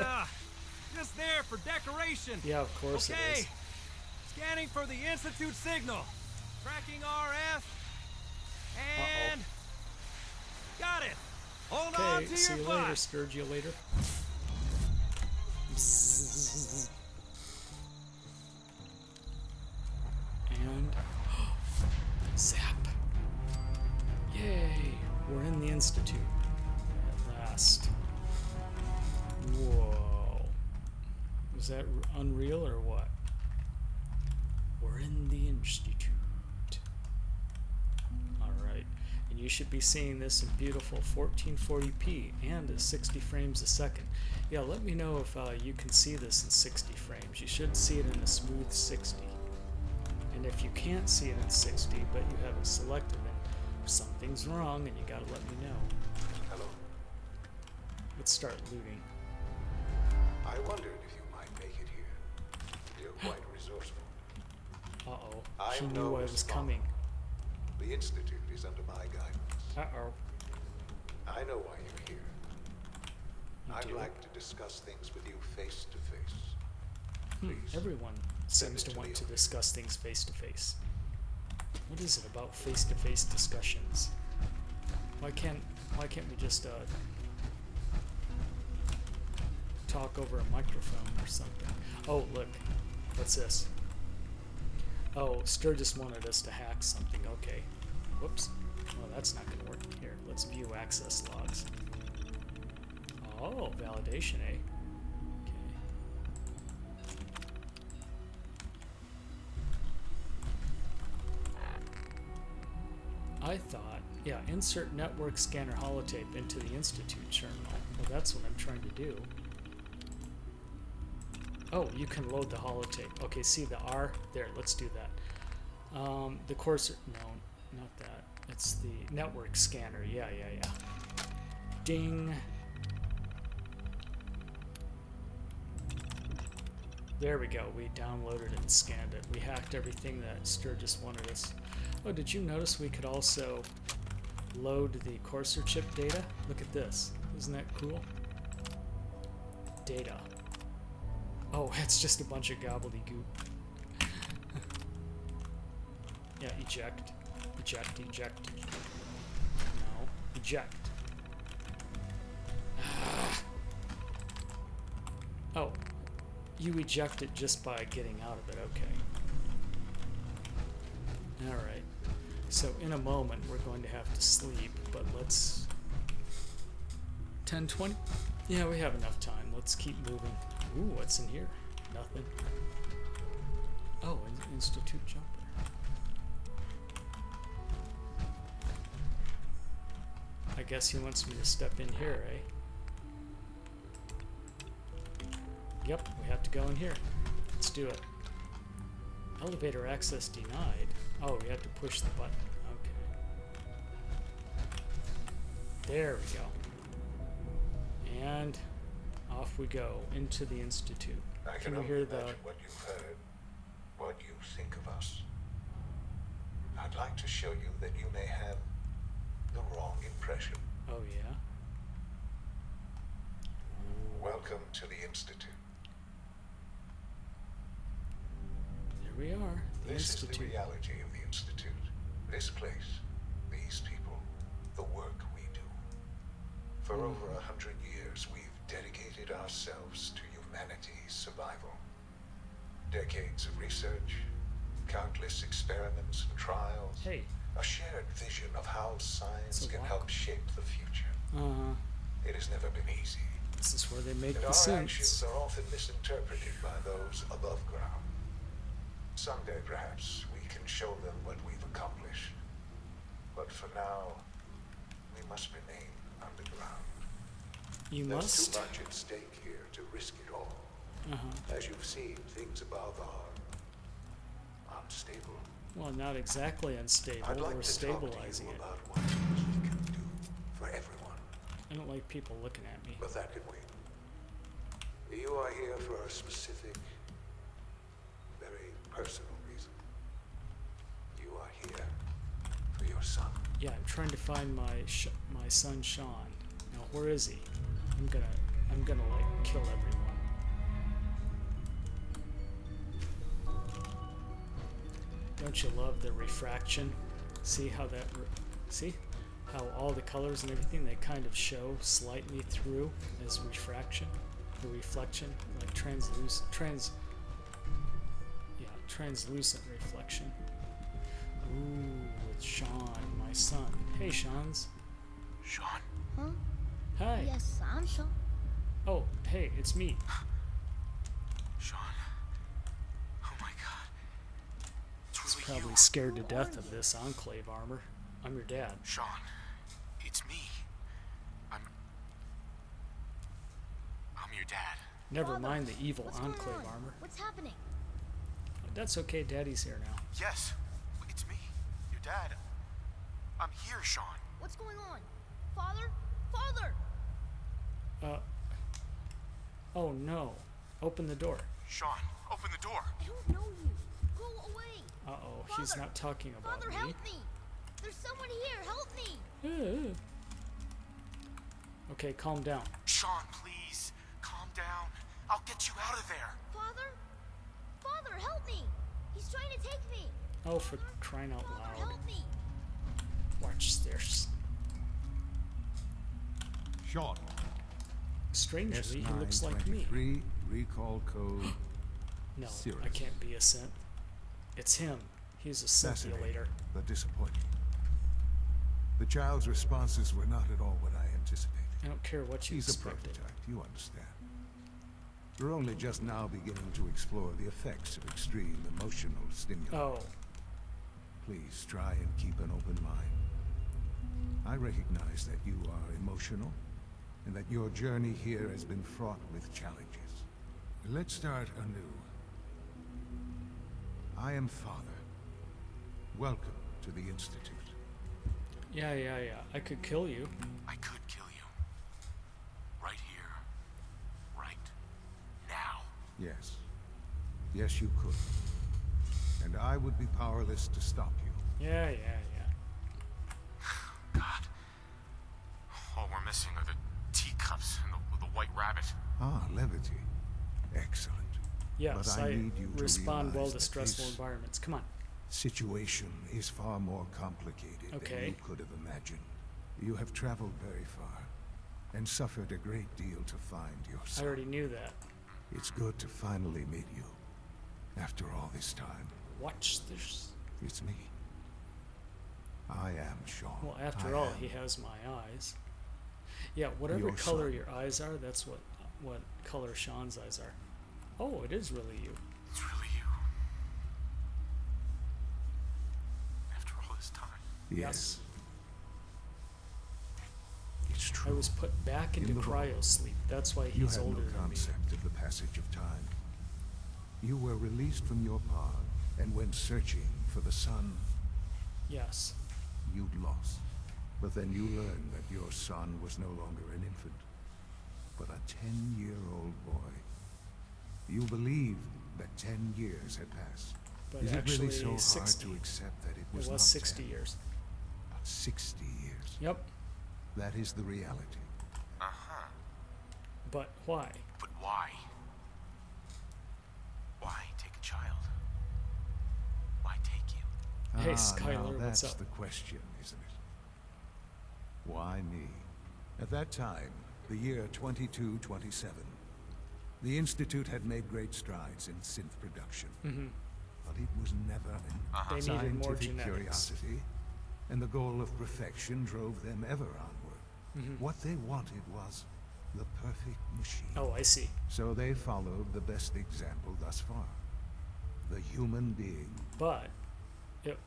just there for decoration. Yeah, of course it is. Scanning for the Institute signal. Tracking RF. And... got it. Hold on to see your you butt. later, Sturge you later. Bzzz. And... zap. Yay! We're in the Institute. At last. Whoa. Was that unreal or what? We're in the Institute. Alright. And you should be seeing this in beautiful 1440p and at 60 frames a second. Yeah, let me know if you can see this in 60 frames. You should see it in a smooth 60. And if you can't see it in 60, but you have it selected, then something's wrong and you gotta let me know. Hello. Let's start looting. I wondered if you might make it here. You're quite resourceful. Uh-oh. I She know knew I was Miss coming. The Institute is under my guidance. Uh-oh. I know why you're here. You I'd do? like to discuss things with you face to face. Everyone seems to want to discuss things face to face. What is it about face to face discussions? Why can't we just talk over a microphone or something? Oh, look. What's this? Oh, Sturgis wanted us to hack something. Okay. Whoops. Well, that's not going to work. Here, let's view access logs. Oh, validation, eh? I thought, yeah, insert network scanner holotape into the Institute terminal. Well, that's what I'm trying to do. Oh, you can load the holotape. Okay, see the R? There, let's do that. The cursor, no, not that. It's the network scanner. Yeah. Ding. There we go. We downloaded it and scanned it. We hacked everything that Sturgis wanted us. Oh, did you notice we could also load the cursor chip data? Look at this. Isn't that cool? Data. Oh, it's just a bunch of gobbledygook. Yeah, eject. Eject. No, eject. Oh, you eject it just by getting out of it. Okay. Alright. So in a moment we're going to have to sleep, but let's... 10:20? Yeah, we have enough time. Let's keep moving. Ooh, what's in here? Nothing. Oh, an Institute jumper. I guess he wants me to step in here, eh? Yep, we have to go in here. Let's do it. Elevator access denied. Oh, we have to push the button. Okay. There we go. And off we go into the Institute. I Can can we hear only the... imagine what you've heard, what you think of us. I'd like to show you that you may have the wrong impression. Oh, yeah? Welcome to the Institute. There we are. The This Institute. is the reality of the Institute. This place, these people, the work we do. For over 100 years, we've dedicated ourselves to humanity's survival. Decades of research, countless experiments and trials, a shared vision of how science can help shape the future. It has never been easy. This is where they make And the our suits. actions are often misinterpreted by those above ground. Someday, perhaps, we can show them what we've accomplished. But for now, we must remain underground. You There's must? too much at stake here to risk it all. As you've seen, things above are unstable. Well, not exactly unstable. I'd like We're to talk to stabilizing you it. about what we can do for everyone. I don't like people looking at me. But that can wait. You are here for a specific, very personal reason. You are here for your son. Yeah, I'm trying to find my son Sean. Now, where is he? I'm gonna like kill everyone. Don't you love the refraction? See how that? See how all the colors and everything they kind of show slightly through as refraction, or reflection, like translucent reflection. Ooh, it's Sean, my son. Hey, Sean's. Sean? Huh? Hi. Yes, I'm Sean. Oh, hey, it's me. Sean. Oh my god. He's probably scared to death of this Enclave armor. I'm your dad. Sean, it's me. I'm your dad. Never Father, mind the evil what's going Enclave on? armor. What's happening? That's okay, Daddy's here now. Yes, it's me, your dad. I'm here, Sean. What's going on? Father? Father! Oh no. Open the door. Sean, open the door. I don't know you. Go away. Uh-oh, he's Father! not talking about Father, me. help me! There's someone here. Help me! Okay, calm down. Sean, please, calm down. I'll get you out of there. Father? Father, help me! He's trying to take me. Oh, for crying out Father, loud. help me! Watch this. Sean. Strangely, he looks like me. S923, recall code. No, Cirrus. I can't be a synth. It's him. He's a Fascinating, synthulator. but disappointing. The child's responses were not at all what I anticipated. I don't care what you He's expected. a prototype, you understand. We're only just now beginning to explore the effects of extreme emotional stimuli. Oh. Please try and keep an open mind. I recognize that you are emotional, and that your journey here has been fraught with challenges. Let's start anew. I am Father. Welcome to the Institute. Yeah. I could kill you. I could kill you. Right here. Right now. Yes. Yes, you could. And I would be powerless to stop you. Yeah. God. All we're missing are the teacups and the white rabbit. Ah, levity. Excellent. Yes, but I I need you to respond well realize to that stressful this environments. Come on. situation is far more complicated than you could have imagined. You have traveled very far, and suffered a great deal to find your son. I already knew that. It's good to finally meet you, after all this time. Watch this. It's me. I am Sean. Well, after all, he has my eyes. Yeah, whatever Your color son. your eyes are, that's what color Sean's eyes are. Oh, it is really you. It's really you. After all this time. Yes. It's true. I was put back into In the vault, cryo sleep. That's why You he's had older no than me. concept of the passage of time. You were released from your pod and went searching for the sun. Yes. You'd lost. But then you learned that your son was no longer an infant, but a 10-year-old boy. You believed that 10 years had passed. But Is it actually really so hard 60. to accept that it It was was not 60 10, years. but 60 years? Yep. That is the reality. Uh-huh. But why? But why? Why take a child? Why take you? Hey, now Skylar, that's what's up? the question, isn't it? Why me? At that time, the year 2227, the Institute had made great strides in synth production. But it was never an They needed more scientific genetics. curiosity, and the goal of perfection drove them ever onward. What they wanted was the perfect machine. Oh, I see. So they followed the best example thus far. The human being. But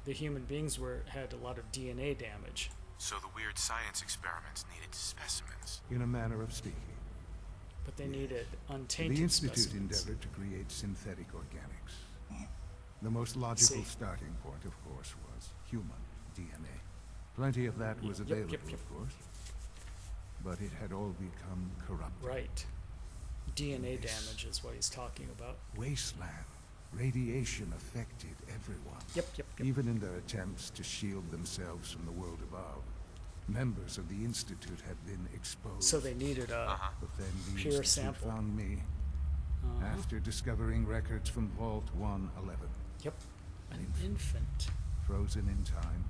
the human beings had a lot of DNA damage. So the weird science experiments needed specimens. In a manner of speaking. But they needed untainted The Institute specimens. endeavored to create synthetic organics. The most logical See. starting point, of course, was human DNA. Plenty of that was available, of course. But it had all become corrupted. Right. DNA damage is what he's talking about. Wasteland. Radiation affected everyone. Yep. Even in their attempts to shield themselves from the world above. Members of the Institute had been exposed. So they needed a But then the pure Institute sample. found me after discovering records from Vault 111. Yep. An infant. Frozen in time.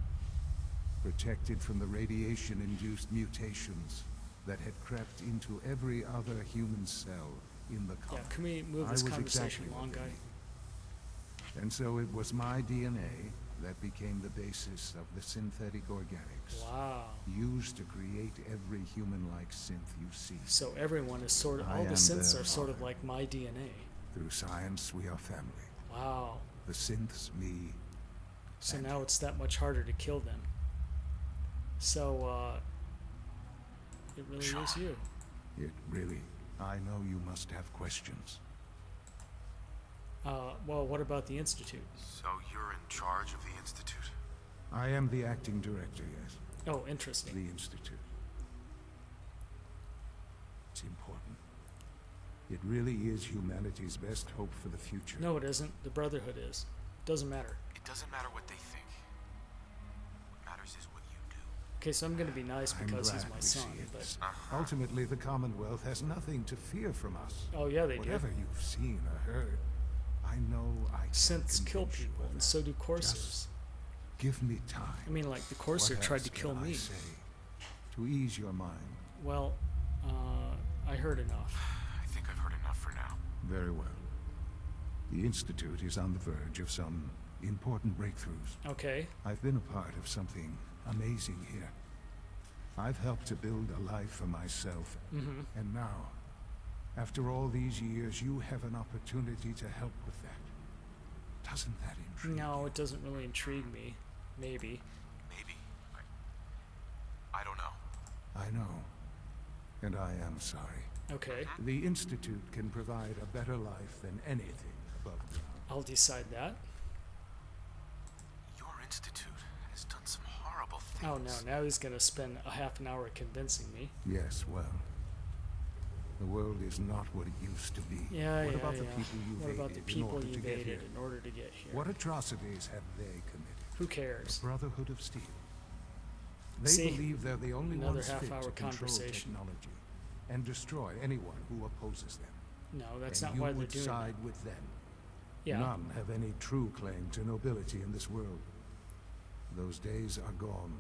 Protected from the radiation-induced mutations that had crept into every other human cell in the colony. Yeah, can we move I this was conversation exactly along, what they guy? needed. And so it was my DNA that became the basis of the synthetic organics. Wow. Used to create every human-like synth you see. So everyone is sort of, I all the am synths their are sort of father. like my DNA. Through science, we are family. Wow. The synths, me. So now it's that much harder to kill them. So, it really is you. It really. I know you must have questions. Well, what about the Institute? So you're in charge of the Institute? I am the acting director, yes. Oh, interesting. The Institute. It's important. It really is humanity's best hope for the future. No, it isn't. The Brotherhood is. Doesn't matter. It doesn't matter what they think. What matters is what you do. Okay, so I'm going to be nice I'm because he's glad my we son, see it. but... Ultimately, the Commonwealth has nothing to fear from us. Oh, yeah, they do. Whatever you've seen or heard, I know I can Synths kill convince you people, of and that. so do coursers. Just give me time. I mean, like, the courser What tried to else kill can I me. say to ease your mind? Well, I heard enough. I think I've heard enough for now. Very well. The Institute is on the verge of some important breakthroughs. Okay. I've been a part of something amazing here. I've helped to build a life for myself. Mm-hmm. And now, after all these years, you have an opportunity to help with that. Doesn't that intrigue No, it doesn't really intrigue me. Maybe. Maybe. I don't know. I know. And I am sorry. Okay. The Institute can provide a better life than anything above ground. I'll decide that. Your institute has done some horrible things. Oh, no. Now he's going to spend a half an hour convincing me. Yes, well, the world is not what it used to be. Yeah, What yeah, about yeah. the people you What about the evaded people in order you to get here? evaded in order to get here? What atrocities have they committed? Who cares? The Brotherhood of Steel. They See, believe they're the only another ones fit half-hour to control conversation. technology and destroy anyone who opposes them. No, that's and not you why they're would doing side that. with them. Yeah. None have any true claim to nobility in this world. Those days are gone.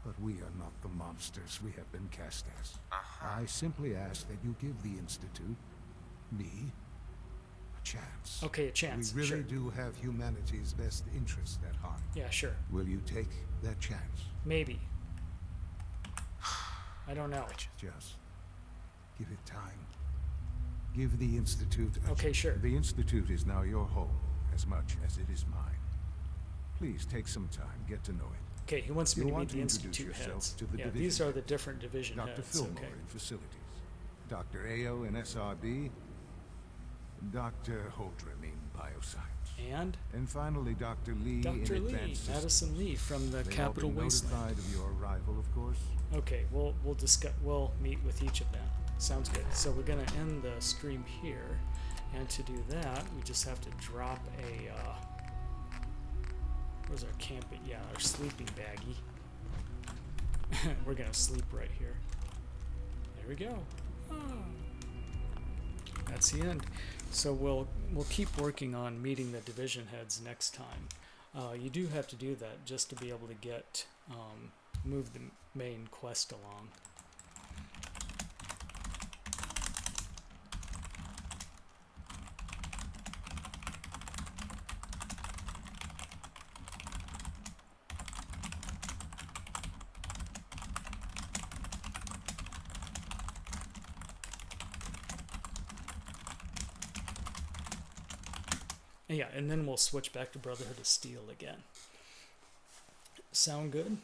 But we are not the monsters we have been cast as. I simply ask that you give the Institute, me, a chance. Okay, a chance. We really Sure. do have humanity's best interest at heart. Yeah, sure. Will you take that chance? Maybe. I don't know. Just give it time. Give the Institute a Okay, sure. The Institute is now your home as much as it is mine. Please take some time, get to know it. Okay, he wants me You'll to want meet the introduce Institute yourself heads. to the Yeah, division these are the heads. different division Dr. heads. Fillmore Okay. in facilities, Dr. Ao in SRB, Dr. Holdren in bioscience, And finally Dr. Lee Dr. in Lee, advanced systems. Madison Lee from the They've Capital all been Wasteland. notified of your arrival, of course. Okay, we'll discuss. We'll meet with each of them. Sounds good. So we're gonna end the stream here, and to do that, we just have to drop a. Where's our camping? Yeah, our sleeping baggie. We're gonna sleep right here. There we go. That's the end. So we'll keep working on meeting the division heads next time. You do have to do that just to be able to get move the main quest along. Yeah, and then we'll switch back to Brotherhood of Steel again. Sound good?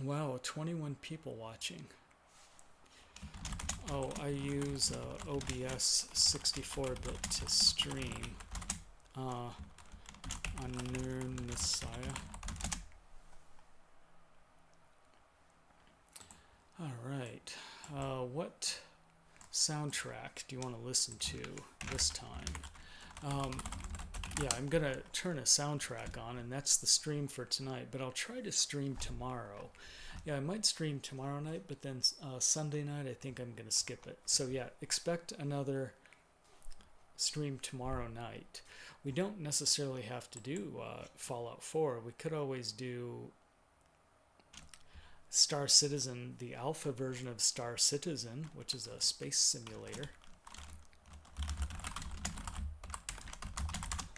Wow, 21 people watching. Oh, I use OBS 64-bit to stream on Nerd Messiah. Alright, what soundtrack do you want to listen to this time? Yeah, I'm going to turn a soundtrack on, and that's the stream for tonight, but I'll try to stream tomorrow. Yeah, I might stream tomorrow night, but then Sunday night I think I'm going to skip it. So yeah, expect another stream tomorrow night. We don't necessarily have to do Fallout 4. We could always do Star Citizen, the alpha version of Star Citizen, which is a space simulator.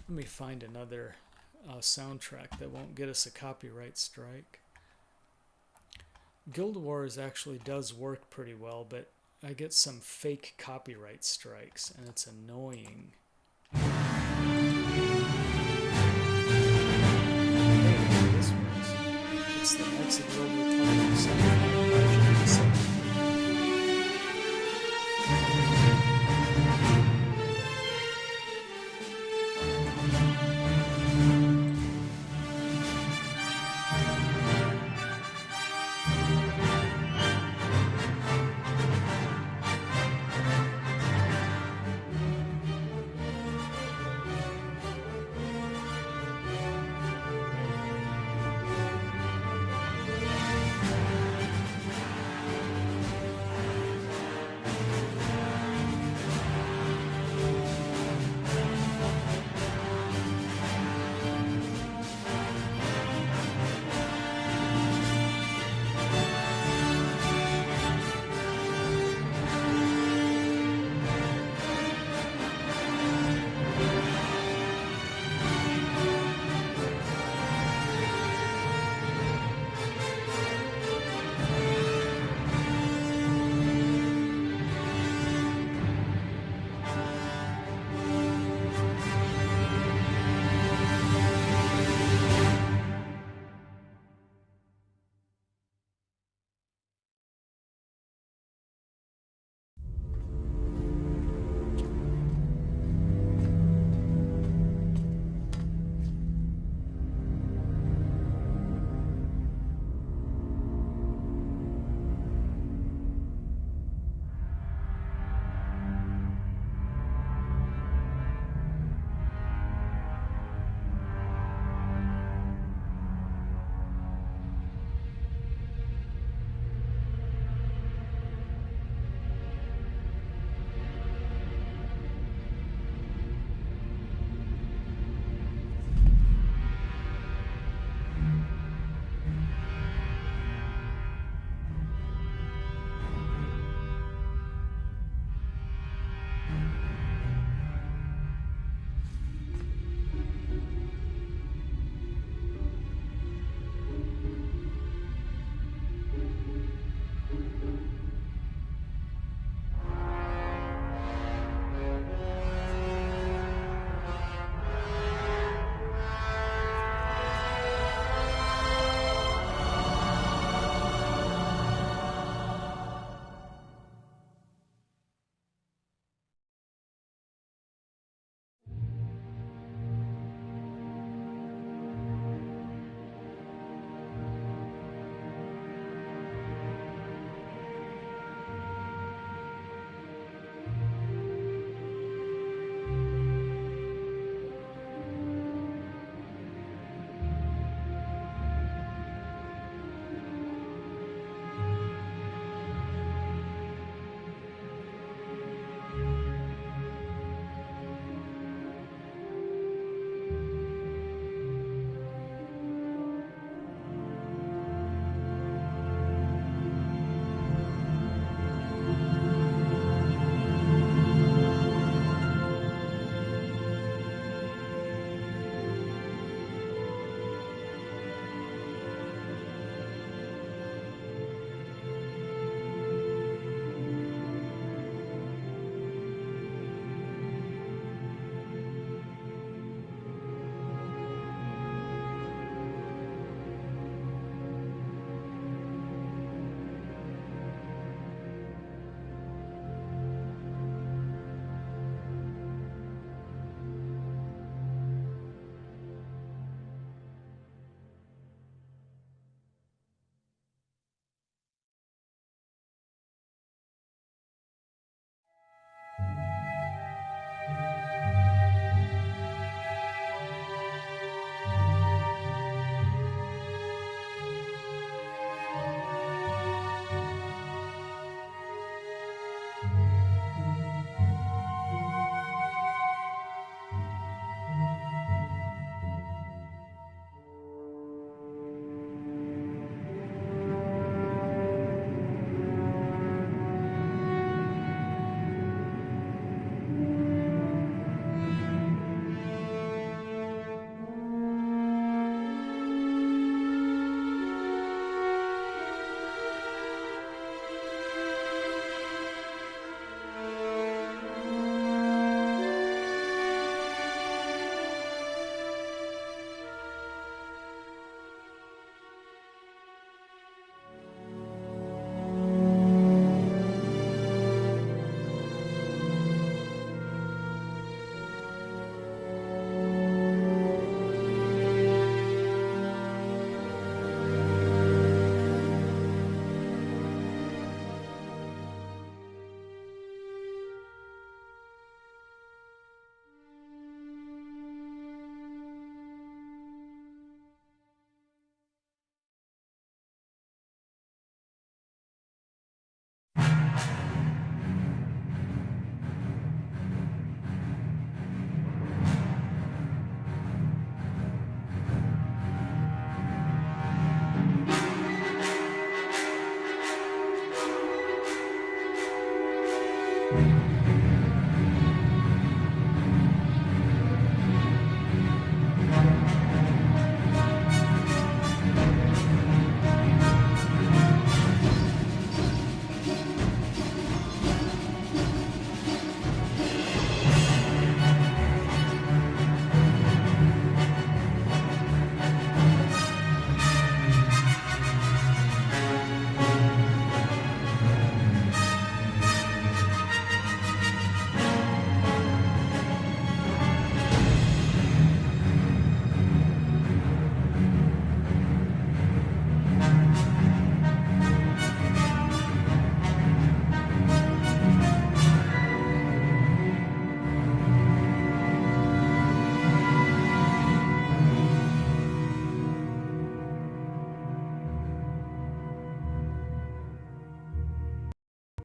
Let me find another soundtrack that won't get us a copyright strike. Guild Wars actually does work pretty well, but I get some fake copyright strikes, and it's annoying. Hey, this works. It's the Knights of the Old Republic.